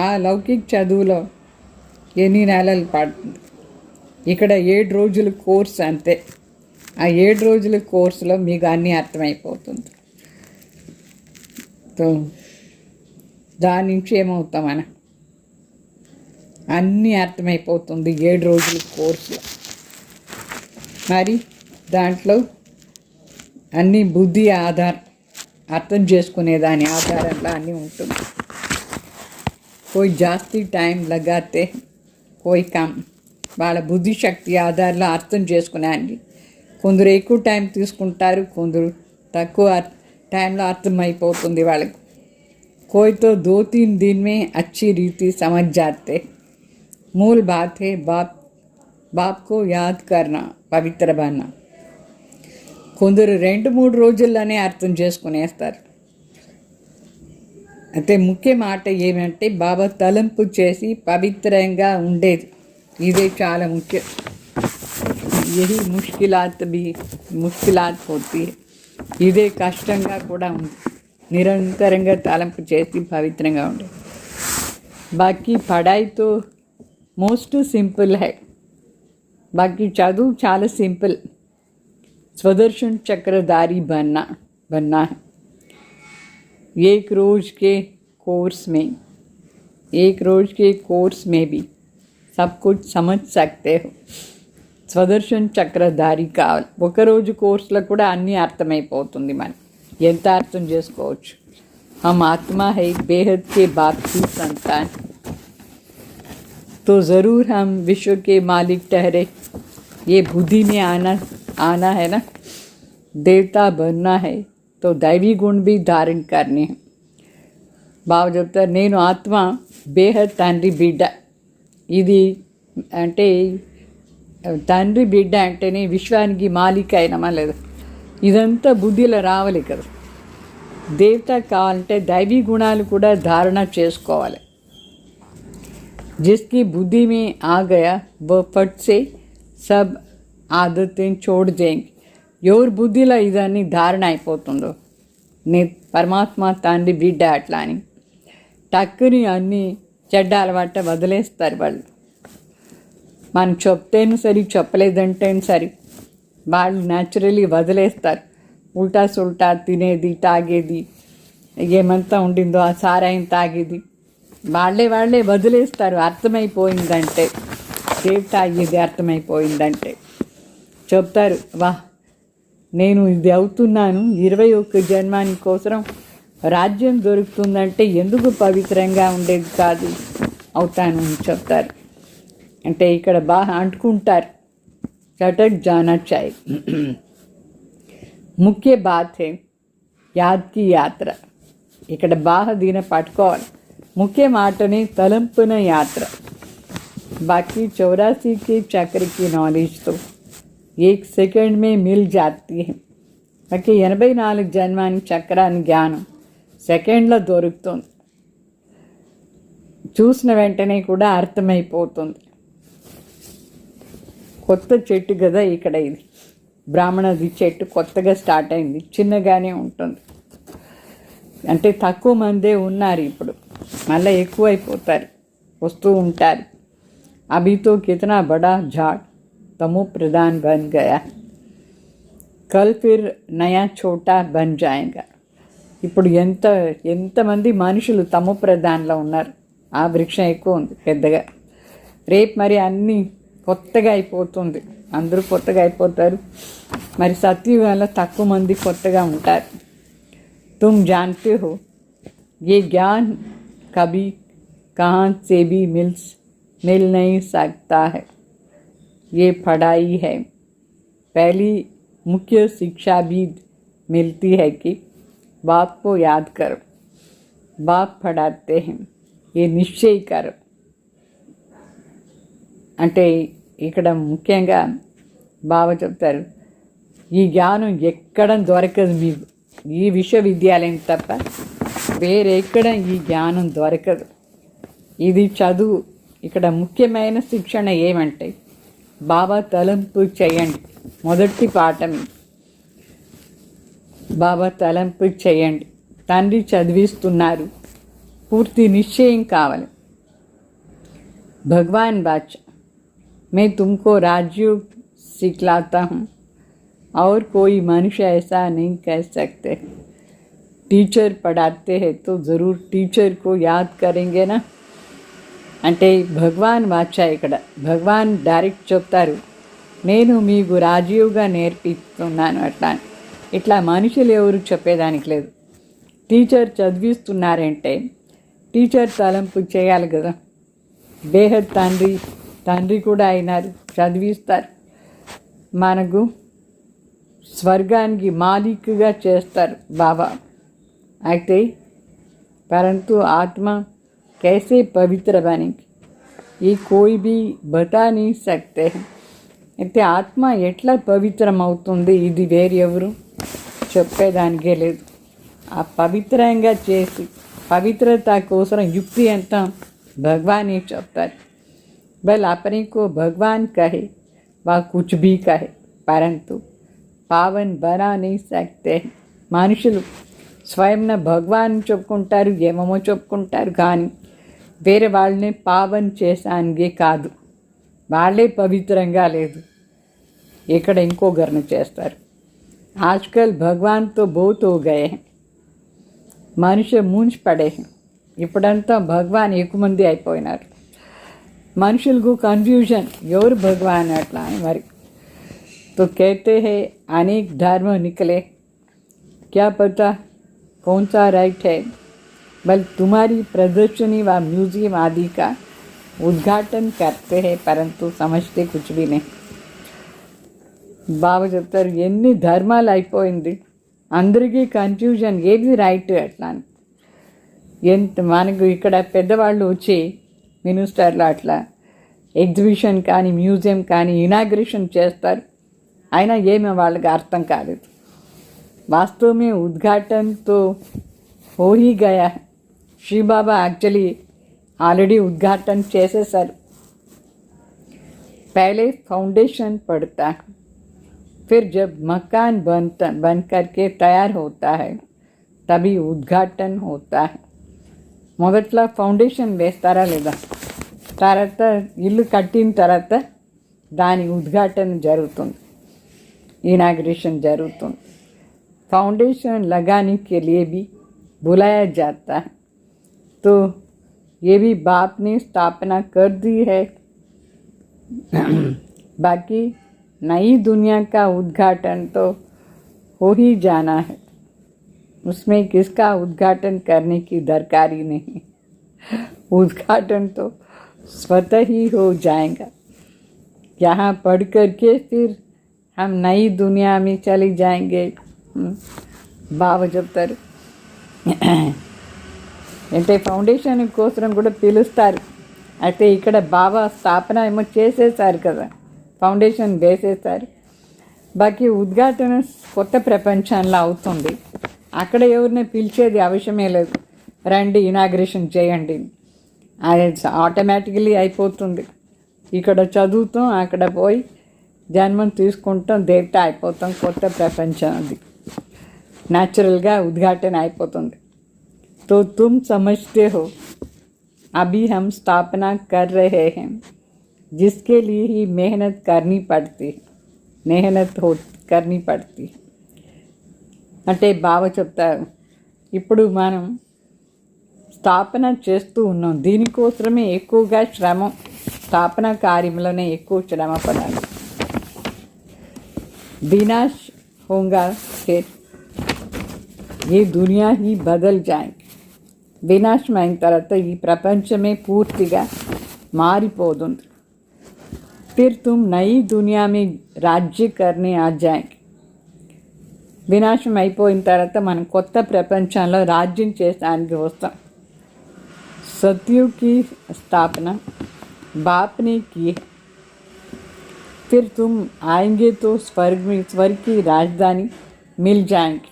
ఆ లౌకిక చదువులో ఎన్ని నెలలు పడుతుంది. ఇక్కడ 7 రోజుల కోర్స్ అంతే. ఆ 7 రోజుల కోర్సులో మీకు అన్నీ అర్థమైపోతుంది. దాని నుంచి ఏమవుతాం, మనం అన్నీ అర్థమైపోతుంది 7 రోజుల కోర్సులో. మరి దాంట్లో అన్ని బుద్ధి అర్థం చేసుకునే దాని ఆధారంలో అన్నీ ఉంటుంది. कोई जास्ती टाइम लगाते, कोई कम. వాళ్ళ బుద్ధి శక్తి ఆధారంలో అర్థం చేసుకునేండి. కొందరు ఎక్కువ టైం తీసుకుంటారు, కొందరు తక్కువ టైంలో అర్థమైపోతుంది వాళ్ళకు. कोई तो 2-3 दिन में अच्छी रीति समझ जाते. मूल बात है बाप को याद करना, పవిత్ర बनना. కొందరు 2-3 రోజుల్లోనే అర్థం చేసుకునేస్తారు. అయితే ముఖ్య మాట ఏమంటే బాబా తలంపు చేసి పవిత్రంగా ఉండేది. ఇదే చాలా ముఖ్యం. యహీ ముష్కిలాత్ హోతీ హై. ఇదే కష్టంగా కూడా ఉంది. నిరంతరంగా తలంపు చేసి పవిత్రంగా ఉండేది. బాకీ పడాయి తో మోస్ట్ సింపుల్ హై. బాకీ చదువు చాలా సింపుల్. स्वदर्शन चक्रधारी बनना है. एक रोज़ के कोर्स में भी सब कुछ समझ सकते हो. స్వదర్శన్ చక్రధారి కావాలి. ఒకరోజు కోర్సులో కూడా అన్నీ అర్థమైపోతుంది. మనం ఎంత అర్థం చేసుకోవచ్చు. हम आत्मा है बेहद के बाप की संतान, तो ज़रूर हम विश्व के मालिक ठहरे. ये बुद्धि में आना है ना. देवता बनना है तो दैवी गुण भी धारण करने हैं. బాబా చెప్తారు, నేను ఆత్మ బేహద్ తండ్రి బిడ్డ. ఇది అంటే తండ్రి బిడ్డ అంటేనే విశ్వానికి మాలిక అయినమా లేదు. ఇదంతా బుద్ధిలో రావాలి కదా. దేవత కావాలంటే దైవీ గుణాలు కూడా ధారణ చేసుకోవాలి. जिसकी बुद्धि में आ गया वो फट से सब ఆదతేం చోటు చేయండి. ఎవరు బుద్ధిలో ఇదన్నీ ధారణ అయిపోతుందో, నీ పరమాత్మ తండ్రి బిడ్డ అట్లా అని టక్కుని అన్నీ చెడ్డ అలవాట వదిలేస్తారు వాళ్ళు. మనం చెప్తేను సరి, చెప్పలేదంటేను సరి, వాళ్ళు న్యాచురలీ వదిలేస్తారు. ఉల్టా సుల్టా తినేది, తాగేది, ఏమంతా ఉండిందో ఆ సారాయం తాగేది వాళ్ళే వదిలేస్తారు. అర్థమైపోయిందంటే, దేవత అయ్యేది అర్థమైపోయిందంటే చెప్తారు, వాహ్ నేను ఇది అవుతున్నాను, 21 జన్మాని కోసం రాజ్యం దొరుకుతుందంటే ఎందుకు పవిత్రంగా ఉండేది కాదు అవుతాను అని చెప్తారు. అంటే ఇక్కడ బాగా అంటుకుంటారు. చటక్ జానా చాయ్. ముఖ్య బాత్ హే యాద్కి యాత్ర. ఇక్కడ బాగా దీన పట్టుకోవాలి. ముఖ్య మాటని తలంపున యాత్ర. बाकी 84 के चक्र की नॉलेज तो 1 सेकंड में मिल जाती है. बाकी 84 జన్మాని చక్రాన్ని జ్ఞానం సెకండ్లో దొరుకుతుంది. చూసిన వెంటనే కూడా అర్థమైపోతుంది. కొత్త చెట్టు కదా ఇక్కడ. ఇది బ్రాహ్మణది చెట్టు కొత్తగా స్టార్ట్ అయింది. చిన్నగానే ఉంటుంది. అంటే తక్కువ మందే ఉన్నారు. ఇప్పుడు మళ్ళీ ఎక్కువైపోతారు, వస్తూ ఉంటారు. अभी तो कितना बड़ा झाड़ तमो प्रधान बन गया, कल फिर नया छोटा बन जाएगा. ఇప్పుడు ఎంతమంది మనుషులు తమో ప్రధానంలో ఉన్నారు. ఆ వృక్షం ఎక్కువ ఉంది పెద్దగా. రేపు మరి అన్నీ కొత్తగా అయిపోతుంది. అందరూ కొత్తగా అయిపోతారు. మరి సత్యుగంలో తక్కువ మంది కొత్తగా ఉంటారు. तुम जानते हो ये ज्ञान कभी कहाँ से भी मिल नहीं सकता है. ये पढ़ाई है. पहली मुख्य शिक्षा भी मिलती है कि बाप को याद करो. बाप पढ़ाते हैं, ये निश्चय करो. అంటే ఇక్కడ ముఖ్యంగా బాబా చెప్తారు, ఈ జ్ఞానం ఎక్కడ దొరకదు మీకు. ఈ విశ్వవిద్యాలయం తప్ప వేరెక్కడ ఈ జ్ఞానం దొరకదు. ఇది చదువు. ఇక్కడ ముఖ్యమైన శిక్షణ ఏమంటే బాబా తలంపు చేయండి. మొదటి పాఠం బాబా తలంపు చేయండి. తండ్రి చదివిస్తున్నారు. పూర్తి నిశ్చయం కావాలి. భగవాన్ బాచ్ मैं तुमको राजयोग सिखलाता हूँ और कोई मनुष्य ऐसा नहीं कह सकते. टीचर पढ़ाते हैं तो ज़रूर टीचर को याद करेंगे ना. అంటే భగవాన్ వాచ ఇక్కడ భగవాన్ డైరెక్ట్ చెప్తారు, నేను మీకు రాజీవ్గా నేర్పిస్తున్నాను అట్లా. ఇట్లా మనుషులు ఎవరు చెప్పేదానికి లేదు. టీచర్ చదివిస్తున్నారంటే టీచర్ తలంపు చేయాలి కదా. బేహద్ తండ్రి కూడా అయినారు, చదివిస్తారు. మనకు స్వర్గానికి మాలిక్గా చేస్తారు బాబా. అయితే పరంతు ఆత్మ कैसे पवित्र बनेगी ये कोई भी बता नहीं सकते हैं. అయితే ఆత్మ ఎట్లా పవిత్రం అవుతుంది ఇది వేరెవరు చెప్పేదానికే లేదు. ఆ పవిత్రంగా చేసి पवित्रता कोसर युक्ति अंत भगवान ही చెప్తారు. बल अपने को भगवान कहे वह कुछ भी कहे परंतु पावन बना नहीं सकते. మనుషులు స్వయంన భగవాన్ చెప్పుకుంటారు, ఏమేమో చెప్పుకుంటారు, కానీ వేరే వాళ్ళని పావన్ చేసానికే కాదు, వాళ్ళే పవిత్రంగా లేదు, ఇక్కడ ఇంకొకరిని చేస్తారు. आजकल भगवान तो बहुत हो गए हैं, మనుషు మూంచి పడే, ఇప్పుడంతా భగవాన్ ఎక్కువ మంది అయిపోయినారు. మనుషులకు కన్ఫ్యూజన్ ఎవరు భగవాన్ అట్లా అని మరి. तो कहते हैं अनेक धर्म निकले, क्या पता कौन सा राइट है. बल तुम्हारी प्रदर्शनी व म्यूजियम आदि का उद्घाटन करते हैं परंतु समझते कुछ भी नहीं. బాబా చెప్తారు ఎన్ని ధర్మాలు అయిపోయింది, అందరికీ కన్ఫ్యూజన్ ఏది రైట్ అట్లా అని. ఎంత మనకు ఇక్కడ పెద్దవాళ్ళు వచ్చి మినిస్టర్లు అట్లా ఎగ్జిబిషన్ కానీ మ్యూజియం కానీ ఇనాగ్రేషన్ చేస్తారు, అయినా ఏమీ వాళ్ళకి అర్థం కాలేదు. वास्तव में उद्घाटन तो हो ही गया है. श्री बाबा एक्चुअली ऑलरेडी उद्घाटन చేసేసారు. पहले फाउंडेशन पड़ता है, फिर जब मकान बन करके तैयार होता है तभी उद्घाटन होता है. మొదట్లో ఫౌండేషన్ వేస్తారా లేదా, తర్వాత ఇల్లు కట్టిన తర్వాత దాని ఉద్ఘాటన జరుగుతుంది, इनाग्रेशन जरूरत. फाउंडेशन लगाने के लिए भी बुलाया जाता है, तो ये भी बाप ने स्थापना कर दी है. बाकी नई दुनिया का उद्घाटन तो हो ही जाना है, उसमें किसका उद्घाटन करने की दरकारी नहीं. उद्घाटन तो स्वतः ही हो जाएगा. यहाँ पढ़ करके फिर हम नई दुनिया में चले जाएंगे. బాబా చెప్తారు అంటే ఫౌండేషన్ కోసం కూడా పిలుస్తారు. అయితే ఇక్కడ బాబా స్థాపన ఏమో చేసేసారు కదా, ఫౌండేషన్ వేసేసారు. బాకీ ఉద్ఘాటన కొత్త ప్రపంచంలో అవుతుంది. అక్కడ ఎవరిని పిలిచేది అవసరమే లేదు, రండి ఇనాగ్రేషన్ చేయండి, అది ఆటోమేటికలీ అయిపోతుంది. ఇక్కడ చదువుతాం, అక్కడ పోయి జన్మం తీసుకుంటాం, దేవత అయిపోతాం, కొత్త ప్రపంచం అది నేచురల్గా ఉద్ఘాటన అయిపోతుంది. तो तुम समझते हो अभी हम स्थापना कर रहे हैं, जिसके लिए ही मेहनत करनी पड़ती, करनी पड़ती. అంటే బాబా చెప్తారు ఇప్పుడు మనం స్థాపన చేస్తూ ఉన్నాం, దీనికోసమే ఎక్కువగా శ్రమ, స్థాపన కార్యంలోనే ఎక్కువ శ్రమ పడాలి. विनाश होगा फिर ये दुनिया ही बदल जाएगी. వినాశమైన తర్వాత ఈ ప్రపంచమే పూర్తిగా మారిపోతుంది. फिर तुम नई दुनिया में राज्य करने आ जाएंगे. వినాశం అయిపోయిన తర్వాత మనం కొత్త ప్రపంచంలో రాజ్యం చేయడానికి వస్తాం. सत्युग की स्थापना बाप ने की. फिर तुम आएंगे तो स्वर्ग की राजधानी मिल जाएंगी.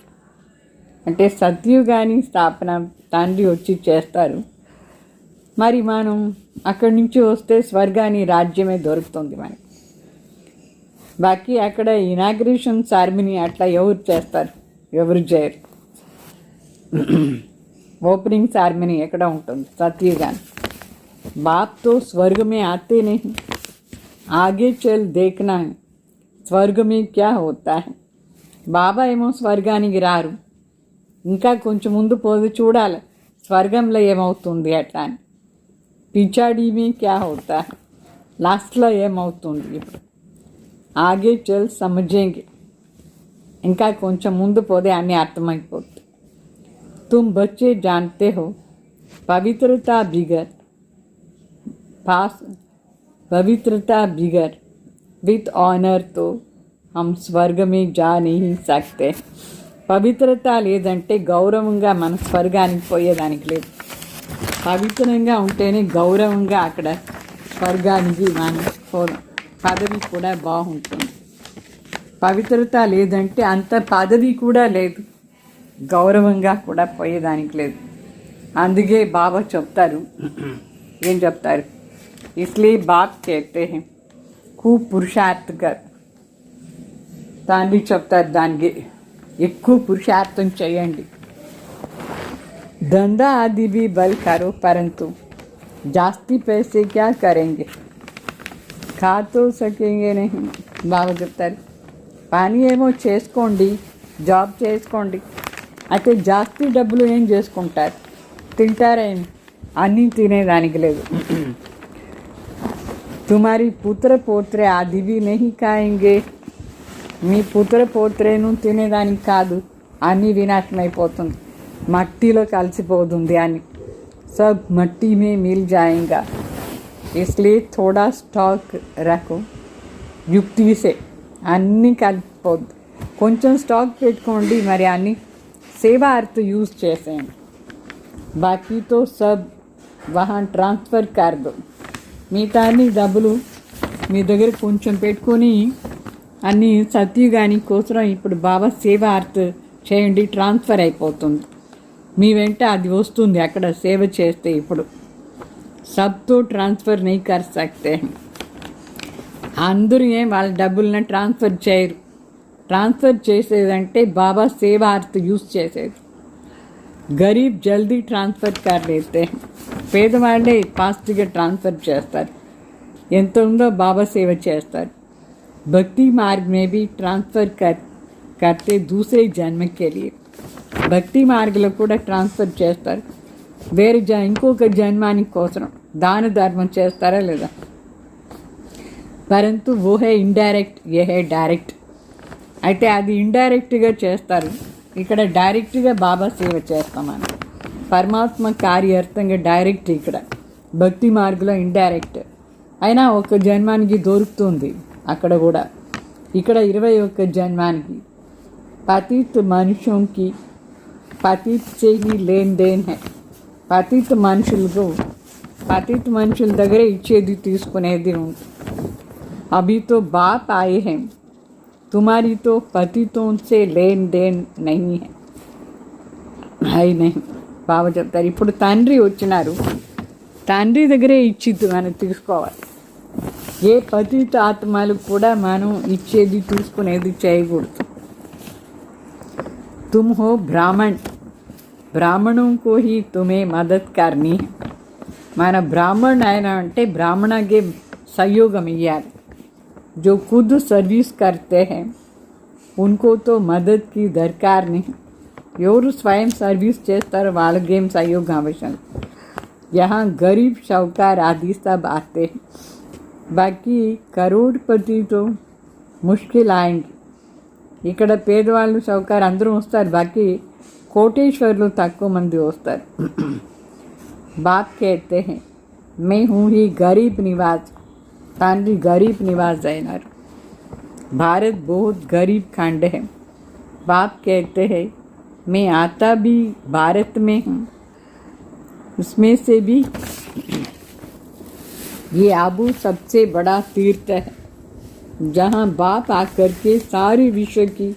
అంటే సత్యుగాని స్థాపన తండ్రి వచ్చి చేస్తారు, మరి మనం అక్కడి నుంచి వస్తే స్వర్గాన్ని రాజ్యమే దొరుకుతుంది మనకి. బాకీ అక్కడ ఇనాగ్రేషన్ సెరమనీ అట్లా ఎవరు చేస్తారు, ఎవరు చేయరు. ఓపెనింగ్ సెరమనీ ఎక్కడ ఉంటుంది, సత్యుగాని. బాప్ తో स्वर्ग में आते नहीं, आगे चल देखना है स्वर्ग में क्या होता है. బాబా ఏమో స్వర్గానికి రారు, ఇంకా కొంచెం ముందు పోదు చూడాలి స్వర్గంలో ఏమవుతుంది అట్లా అని. పిచాడీ మీ క్యా హోతా, లాస్ట్లో ఏమవుతుంది ఇప్పుడు. ఆగే చల్ సమझेंगे, ఇంకా కొంచెం ముందు పోతే అన్నీ అర్థమైపోతుంది. तुम बच्चे जानते हो पवित्रता बिगर विथ ऑनर तो हम स्वर्ग में जा नहीं सकते. పవిత్రత లేదంటే గౌరవంగా మన స్వర్గానికి పోయేదానికి లేదు. పవిత్రంగా ఉంటేనే గౌరవంగా అక్కడ స్వర్గానికి మన పదవి కూడా బాగుంటుంది. పవిత్రత లేదంటే అంత పదవి కూడా లేదు, గౌరవంగా కూడా పోయేదానికి లేదు. అందుకే బాబా చెప్తారు, ఏం చెప్తారు, ఇస్లియే బాప్ कहते हैं खूब పురుషార్థ కర్. తండ్రి చెప్తారు దానికి ఎక్కువ పురుషార్థం చేయండి. धंधा आदि भी बल करो परंतु जास्ती पैसे क्या करेंगे, खा तो सकेंगे नहीं. బాబా చెప్తారు పని ఏమో చేసుకోండి, జాబ్ చేసుకోండి, అయితే జాస్తి డబ్బులు ఏం చేసుకుంటారు, తింటారేమి, అన్నీ తినేదానికి లేదు. తుమారి పుత్ర పోత్రే ఆది भी नहीं खाएंगे, మీ పుత్ర పోత్రేను తినేదానికి కాదు, అన్నీ వినాశమైపోతుంది, మట్టిలో కలిసిపోతుంది అని. सब मट्टी में मिल जाएगा, इसलिए थोड़ा स्टॉक रखो. యుక్తి సే అన్నీ కలిసిపోద్దు, కొంచెం స్టాక్ పెట్టుకోండి, మరి అన్నీ సేవార్థ యూజ్ చేసేయండి. బాకీతో సబ్ వహా ట్రాన్స్ఫర్ కర్ దో. మిగతా అన్ని డబ్బులు మీ దగ్గర కొంచెం పెట్టుకొని అన్నీ సత్యుగాని కోసం ఇప్పుడు బాబా సేవార్థ చేయండి, ట్రాన్స్ఫర్ అయిపోతుంది, మీ వెంట అది వస్తుంది అక్కడ సేవ చేస్తే. ఇప్పుడు సబ్తో ట్రాన్స్ఫర్ నహీ కర్ సక్తే. అందరూ ఏం వాళ్ళ డబ్బులను ట్రాన్స్ఫర్ చేయరు. ట్రాన్స్ఫర్ చేసేదంటే బాబా సేవార్థ యూజ్ చేసేది. గరీబ్ జల్దీ ట్రాన్స్ఫర్ కర్ లేతే, పేదవాళ్ళే ఫాస్ట్గా ట్రాన్స్ఫర్ చేస్తారు, ఎంత ఉందో బాబా సేవ చేస్తారు. భక్తి మార్గ్ మే బీ ట్రాన్స్ఫర్ కర్తే దూసరే జన్మకే లియే. భక్తి మార్గంలో కూడా ట్రాన్స్ఫర్ చేస్తారు, వేరే ఇంకొక జన్మానికి కోసం దాన ధర్మం చేస్తారా లేదా. పరంతు वो है ఇండైరెక్ట్, ये है డైరెక్ట్. అయితే అది ఇండైరెక్ట్గా చేస్తారు, ఇక్కడ డైరెక్ట్గా బాబా సేవ చేస్తామని. పరమాత్మ కార్యార్థంగా డైరెక్ట్, ఇక్కడ భక్తి మార్గంలో ఇండైరెక్ట్. అయినా ఒక జన్మానికి దొరుకుతుంది అక్కడ కూడా, ఇక్కడ 21 జన్మానికి. పతిత్ మనుషులకి పతిత్ से ही लेन देन है. పతిత్ మనుషులకు పతిత్ మనుషుల దగ్గర ఇచ్చేది తీసుకునేది ఉంటుంది. अभी तो बाप आए हैं, तुम्हारी तो पतितों से लेन देन नहीं है. అయి नहीं. బాబా చెప్తారు ఇప్పుడు తండ్రి వచ్చినారు, తండ్రి దగ్గరే ఇచ్చిద్దు మనం తీసుకోవాలి. ఏ పతిత ఆత్మలు కూడా మనం ఇచ్చేది తీసుకునేది చేయకూడదు. तुम हो ब्राह्मण, ब्राह्मणों को ही तुम्हें मदद करनी है. మన బ్రాహ్మణ ఆయన అంటే బ్రాహ్మణకి सहयोगम ఇవ్వాలి. जो खुद सर्विस करते हैं उनको तो मदद की दरकार नहीं. ఎవరు స్వయం సర్వీస్ చేస్తారో వాళ్ళకేం సహయోగం అవసరం. यहाँ गरीब शाहूकार आदि सब आते हैं, बाकी करोड़पति तो मुश्किल आएंगे. ఇక్కడ పేదవాళ్ళు షౌకారు అందరూ వస్తారు, బాకీ కోటేశ్వర్లు తక్కువ మంది వస్తారు. బాప్ कहते हैं मैं हूँ ही गरीब निवाज. తండ్రి गरीब निवाज అయినారు. भारत बहुत गरीब खंड है. बाप कहते हैं मैं आता भी भारत में हूँ, उसमें से भी ये आबू सबसे बड़ा तीर्थ है, जहाँ बाप आकर के सारे विश्व की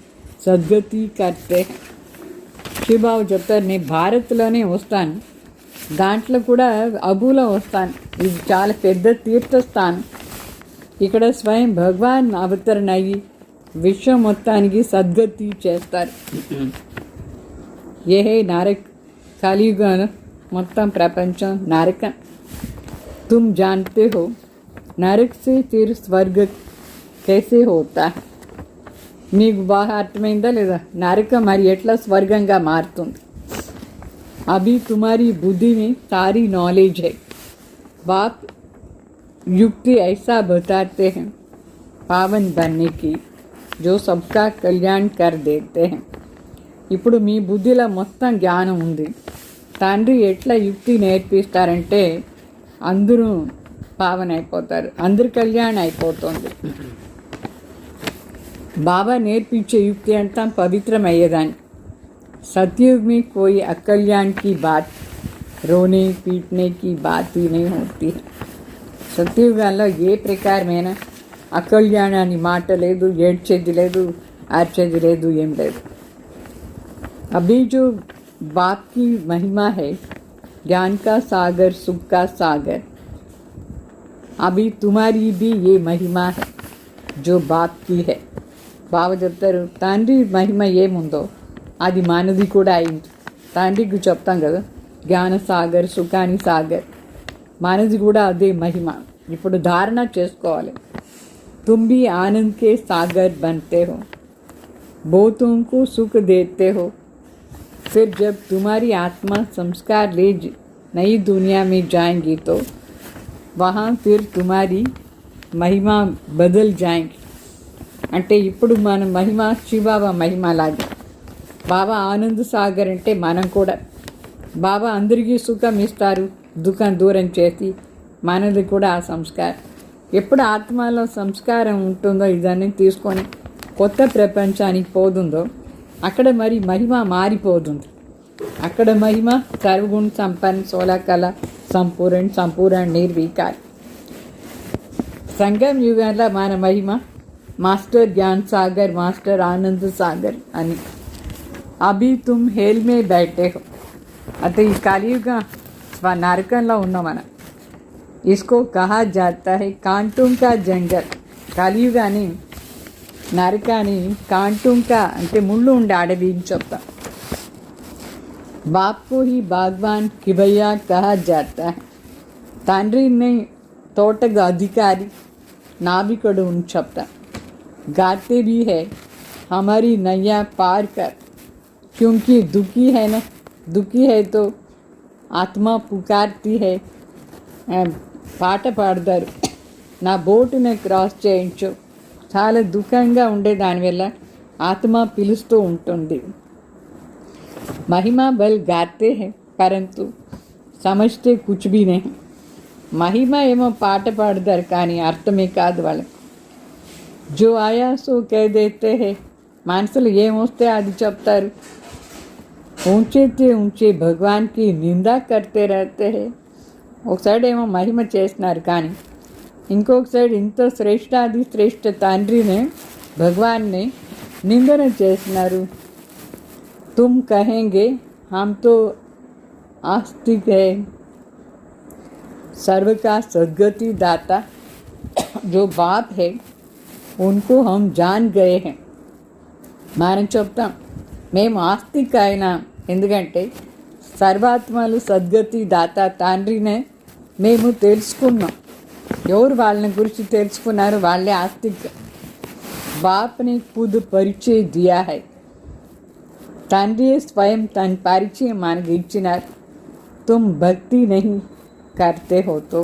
सद्गति करते हैं. శివబాబు చెప్తారు నేను భారత్లోనే వస్తాను, దాంట్లో కూడా అబూలో వస్తాను. ఇది చాలా పెద్ద తీర్థస్థానం. ఇక్కడ స్వయం భగవాన్ అవతరణ అయ్యి విశ్వం మొత్తానికి సద్గతి చేస్తారు. ఏ హే నరక్, కలియుగం మొత్తం ప్రపంచం నరకం. తుమ్ జాన్తే హో నరక్ సే ఫిర్ స్వర్గ कैसे होता है. మీకు బాగా అర్థమైందా లేదా, నరకం మరి ఎట్లా స్వర్గంగా మారుతుంది. అభి తుమారీ బుద్ధి में सारी नॉलेज है. बाप युक्ति ऐसा बताते हैं पावन बनने की, जो सबका कल्याण कर देते हैं. ఇప్పుడు మీ బుద్ధిలో మొత్తం జ్ఞానం ఉంది. తండ్రి ఎట్లా యుక్తి నేర్పిస్తారంటే అందరూ పావన అయిపోతారు, అందరి కళ్యాణం అయిపోతుంది. బాబా నేర్పించే యుక్తి అంతా పవిత్రమయ్యేదాన్ని. सतयुग में कोई अकल्याण की बात, रोने पीटने की बात ही नहीं होती है. సత్యయుగంలో ఏ ప్రకారమైన అకల్యాణాన్ని మాట లేదు, ఏడ్చేది లేదు, ఆర్చేది లేదు, ఏం లేదు. अभी जो बाप की महिमा है ज्ञान का सागर, सुख का सागर। अभी तुम्हारी भी ये महिमा है जो बाप की है. బాబా చెప్తారు తండ్రి మహిమ ఏముందో అది మనది కూడా అయింది. తండ్రికి చెప్తాం కదా జ్ఞాన సాగర్, సుఖాని సాగర్, మనది కూడా అదే మహిమ. ఇప్పుడు ధారణ చేసుకోవాలి. तुम भी आनंद के सागर बनते हो, बहुतों को सुख देते हो. फिर जब तुम्हारी आत्मा संस्कार ले नई दुनिया में जाएंगी तो वहाँ फिर तुम्हारी महिमा बदल जाएंगी. అంటే ఇప్పుడు మన మహిమ శివబాబా మహిమ లాగే. బాబా ఆనంద్ సాగర్ అంటే మనం కూడా బాబా అందరికీ సుఖం ఇస్తారు, దుఃఖం దూరం చేసి మనది కూడా ఆ సంస్కారం. ఎప్పుడు ఆత్మలో సంస్కారం ఉంటుందో ఇదన్నీ తీసుకొని కొత్త ప్రపంచానికి పోతుందో అక్కడ మరి మహిమ మారిపోతుంది. అక్కడ మహిమ సర్వగుణ సంపన్న, సోలకళ, సంపూర్ణ నిర్వికారి. సంగం యుగంలో మన మహిమ మాస్టర్ జ్ఞాన్ సాగర్, మాస్టర్ ఆనంద్ సాగర్ అని. అభి తుమ్ హేల్ మే బైఠే హో. అంటే ఈ కలియుగ నరకంలో ఉన్నాం మనం. इसको कहा जाता है कांटों का जंगल. కలియుగాని నరకాని కాంటూంకా అంటే ముళ్ళు ఉండే అడవి అని చెప్తాం. बाप को ही बागवान किभैया कहा जाता है. తండ్రిని తోటగా అధికారి, నావికుడు అని చెప్తాం. गाते भी है हमारी नैया पार कर, क्योंकि दुखी है ना, दुखी है तो आत्मा पुकारती है. పాట పాడతారు, నా బోటుని క్రాస్ చేయించు. చాలా దుఃఖంగా ఉండే దానివల్ల ఆత్మ పిలుస్తూ ఉంటుంది. మహిమా బల్ గాతే హై పరంతు సమజ్తే కుచ్ భీ నహీ. మహిమ ఏమో పాట పాడతారు కానీ అర్థమే కాదు వాళ్ళకి. జో ఆయా సో కహ దేతే హై, మనసులో ఏమొస్తే అది చెప్తారు. ఊంచేతే ఊంచే భగవాన్కి నిందా కర్తే రహతే హై. ఒక సైడ్ ఏమో మహిమ చేస్తున్నారు కానీ ఇంకొక సైడ్ ఇంత శ్రేష్టాది శ్రేష్ఠ తండ్రిని, భగవాన్ని నిందన చేస్తున్నారు. తుమ్ కహెంగే హమ్ తో ఆస్తిక్ హై, सर्व का सद्गति दाता जो बाप है उनको हम जान गए हैं. మనం చెప్తాం మేము ఆస్తిక్ అయినా, ఎందుకంటే సర్వాత్మలు సద్గతి దాత తండ్రినే మేము తెలుసుకున్నాం. ఎవరు వాళ్ళని గురించి తెలుసుకున్నారు, వాళ్ళే ఆస్తిక్. బాప్ని ఖుద్ పరిచయ దియా హై. తండ్రి స్వయం తన పరిచయం మనకి ఇచ్చినారు. తుమ్ భక్తి నహీ కర్తే హో తో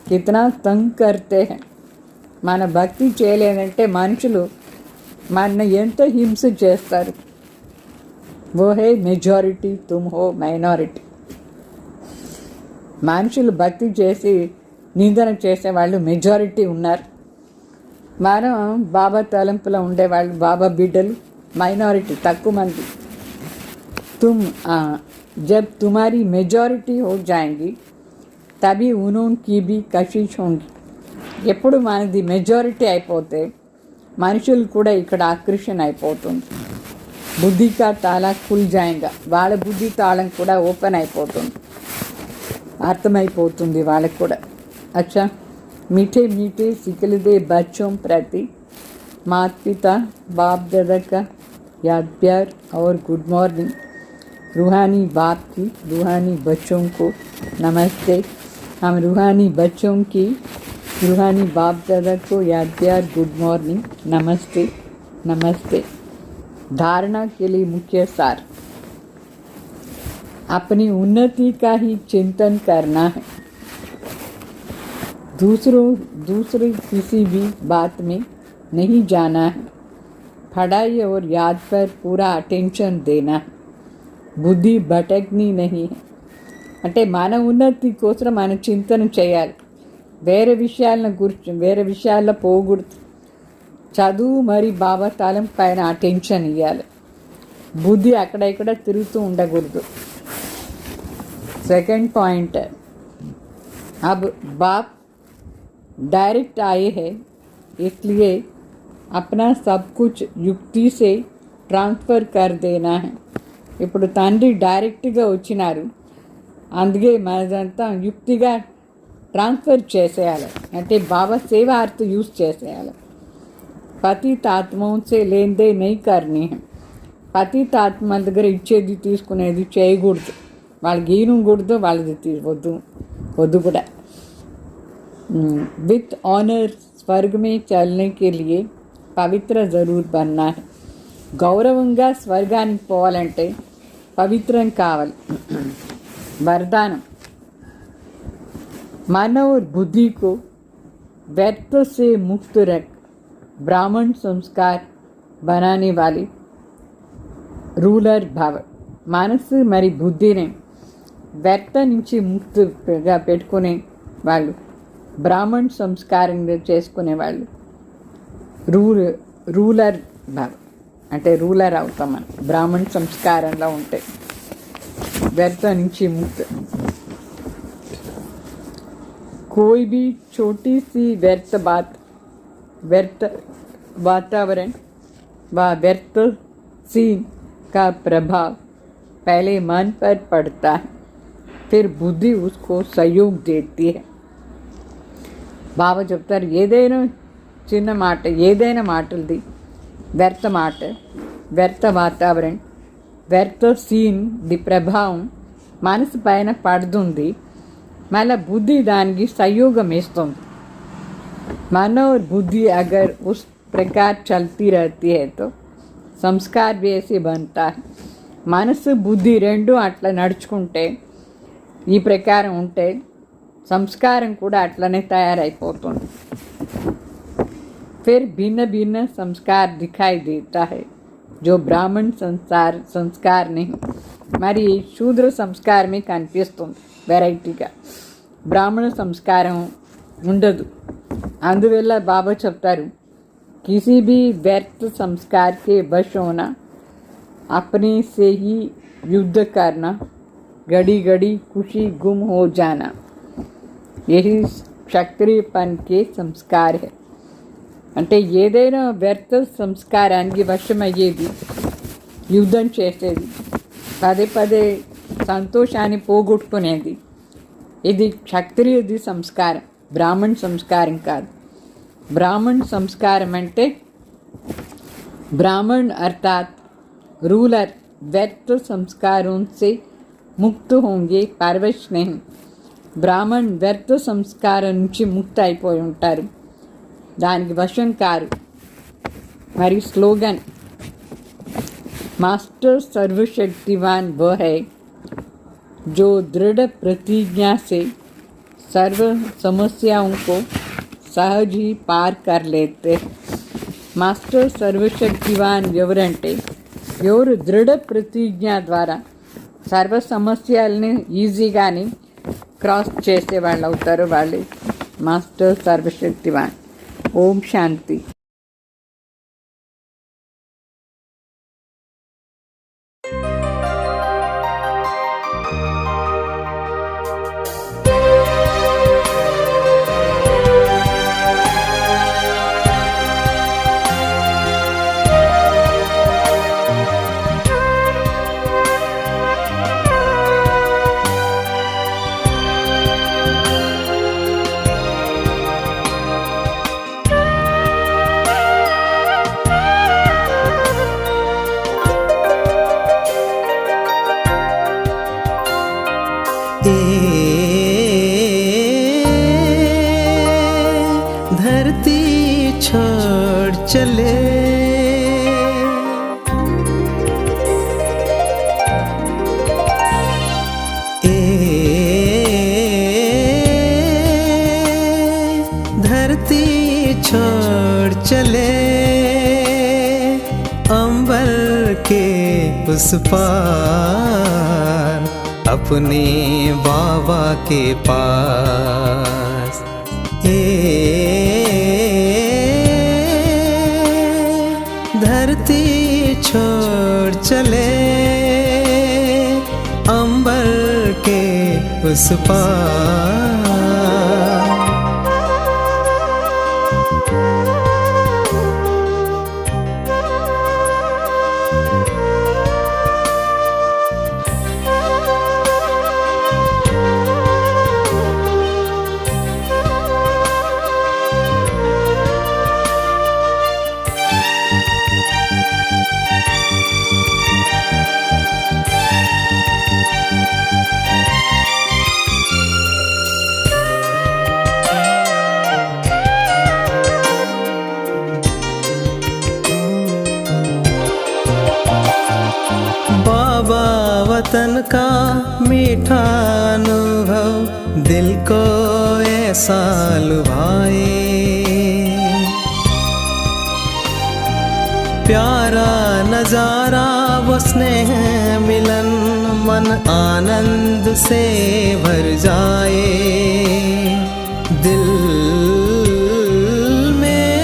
కితనా తంగ్ కర్తే హై. మన భక్తి చేయలేదంటే మనుషులు మన ఎంత హింస చేస్తారు. वो है మెజారిటీ, तुम हो మైనారిటీ. మనుషులు భక్తి చేసి నిందన చేసేవాళ్ళు మెజారిటీ ఉన్నారు. మనం బాబా తలంపులో ఉండేవాళ్ళు, బాబా బిడ్డలు మైనారిటీ, తక్కువ మంది. तुम जब तुम्हारी मेजॉरिटी हो जाएंगी तभी उनकी भी कशिश होंगी. ఎప్పుడు మనది మెజారిటీ అయిపోతే మనుషులు కూడా ఇక్కడ ఆకర్షణ అయిపోతుంది. బుద్ధి కా తాళం ఖుల్ జాయేగా, వాళ్ళ బుద్ధి తాళం కూడా ఓపెన్ అయిపోతుంది, అర్థమైపోతుంది వాళ్ళకు కూడా. అచ్చా, मीठे मीठे सिकलदे बच्चों प्रति माता पिता बाप दादा का याद प्यार और गुड मॉर्निंग. रूहानी बाप की रूहानी बच्चों को नमस्ते. हम रूहानी बच्चों की रूहानी बाप दादा को याद प्यार गुड मॉर्निंग, नमस्ते नमस्ते. धारणा के लिए मुख्य सार अपनी उन्नति का ही चिंतन करना है. दूसरे किसी भी बात में नहीं जाना है. पढ़ाई और याद पर पूरा अटेंशन देना है. बुद्धि भटकनी नहीं है. అంటే మన ఉన్నతి కోసం మన చింతన చేయాలి. వేరే విషయాలను గురించి వేరే విషయాల్లో పోకూడదు. చదువు మరి బాబా తాళం పైన అటెన్షన్ ఇవ్వాలి. బుద్ధి అక్కడ ఇక్కడ తిరుగుతూ ఉండకూడదు. सेकंड पॉइंट, अब बाप डायरेक्ट आए हैं इसलिए अपना सब कुछ युक्ति से ट्रांसफ़र कर देना है. ఇప్పుడు తండ్రి డైరెక్ట్గా వచ్చినారు, అందుకే మనదంతా యుక్తిగా ట్రాన్స్ఫర్ చేసేయాలి, అంటే బాబా సేవ अर्थ యూజ్ చేసేయాలి. పతిత ఆత్మోं से लेन देन नहीं करनी है. పతిత ఆత్మ దగ్గర ఇచ్చేది తీసుకునేది చేయకూడదు, వాళ్ళకి ఈనకూడదు, వాళ్ళది వద్దు కూడా. విత్ ऑनर स्वर्ग में चलने के लिए పవిత్ర జరూర్ बनना है. గౌరవంగా స్వర్గానికి పోవాలంటే పవిత్రం కావాలి. वरदानम मन और बुद्धि को व्यर्थ से मुक्त रख ब्राह्मण संस्कार बनाने वाली रूलर भव. మనసు మరి బుద్ధిని వ్యర్థ నుంచి ముక్తిగా పెట్టుకునే వాళ్ళు, బ్రాహ్మణ్ సంస్కారం చేసుకునే వాళ్ళు రూలర్ భవ, అంటే రూలర్ అవుతాం మనం బ్రాహ్మణ్ సంస్కారంలో ఉంటే. व्यर्थ నుంచి मुक्त. कोई भी छोटी सी व्यर्थ वातावरण व व्यर्थ सीन का प्रभाव पहले मन पर पड़ता है, फिर बुद्धि उसको सहयोग देती है. బాబా చెప్తారు, ఏదైనా చిన్న మాట, ఏదైనా మాటలది వ్యర్థ మాట, వ్యర్థ వాతావరణం, వ్యర్థ సీన్ ది ప్రభావం మనసు పైన పడుతుంది, మళ్ళీ బుద్ధి దానికి सहयोगం ఇస్తుంది. मन और बुद्धि अगर उस प्रकार चलती रहती है तो संस्कार भी ऐसे बनता है. మనసు బుద్ధి రెండు అట్లా నడుచుకుంటే, ఈ ప్రకారం ఉంటే సంస్కారం కూడా అట్లనే తయారైపోతుంది. फिर भिन्न भिन्न संस्कार दिखाई देता है जो ब्राह्मण संस्कार नहीं. మరి శూద్ర సంస్కారమే కనిపిస్తుంది వెరైటీగా, బ్రాహ్మణ సంస్కారం ఉండదు. అందువల్ల బాబా చెప్తారు, किसी भी व्यर्थ संस्कार के वश होना, अपने से ही युद्ध करना, घड़ी घड़ी खुशी गुम हो जाना, यही क्षत्रियपन के संस्कार है. అంటే ఏదైనా వ్యర్థ సంస్కారానికి వశమయ్యేది, యుద్ధం చేసేది, పదే పదే సంతోషాన్ని పోగొట్టుకునేది, ఇది క్షత్రియుది సంస్కారం, బ్రాహ్మణ సంస్కారం కాదు. ब्राह्मण संस्कारम అంటే ब्राह्मण अर्थात रूलर व्यर्थ संस्कारों से मुक्त होंगे, परवश नहीं. బ్రాహ్మణ్ వ్యర్థ సంస్కారం నుంచి ముక్తి అయిపోయి ఉంటారు, దానికి వశం కారు. మరి స్లోగన్, मास्टर सर्वशक्तिवान वह है जो दृढ़ प्रतिज्ञा से सर्व समस्याओं को सहज ही पार कर लेते. మాస్టర్ సర్వశక్తివాన్ ఎవరంటే, ఎవరు దృఢ ప్రతిజ్ఞ ద్వారా సర్వ సమస్యల్ని ఈజీగాని క్రాస్ చేసే వాళ్ళు అవుతారు, వాళ్ళు మాస్టర్ సర్వశక్తివాన్. ఓం శాంతి. धरती छोड़ चले धरती छोड़ चले अंबर के उस पार अपने बाबा के पास. धरती छोड़ चले अंबर के उस पार. मौतन का मीठा अनुभव दिल को ऐसा लुभाए। प्यारा नजारा वो स्नेह मिलन मन आनंद से भर जाए। दिल में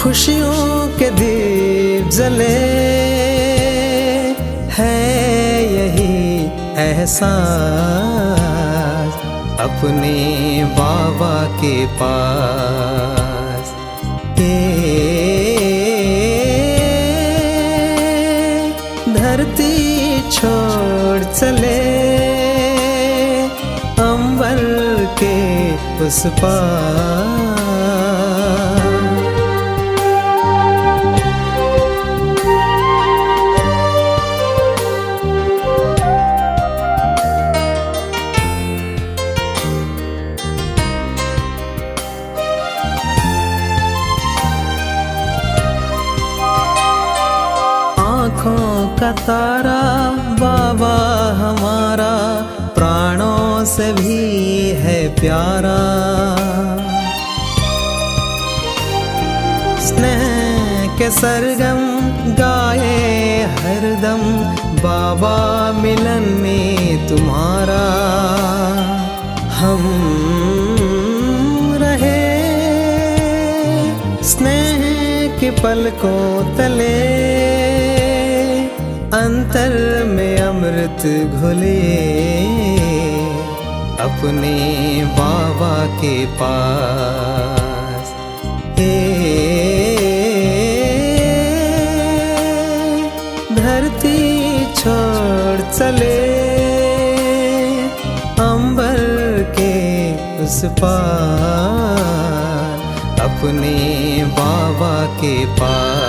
खुशियों के दीप जले है यही एहसास अपने बाबा के पास। धरती छोड़ चले अंबर के उस पार। आँखों का तारा बाबा हमारा प्राणों से भी है प्यारा। स्नेह के सरगम गाए हरदम बाबा मिलन में तुम्हारा। हम रहे स्नेह के पलकों तले अंतर में अमृत घुले अपने बाबा के पास। धरती छोड़ चले अंबर के उस पार अपने बाबा के पास।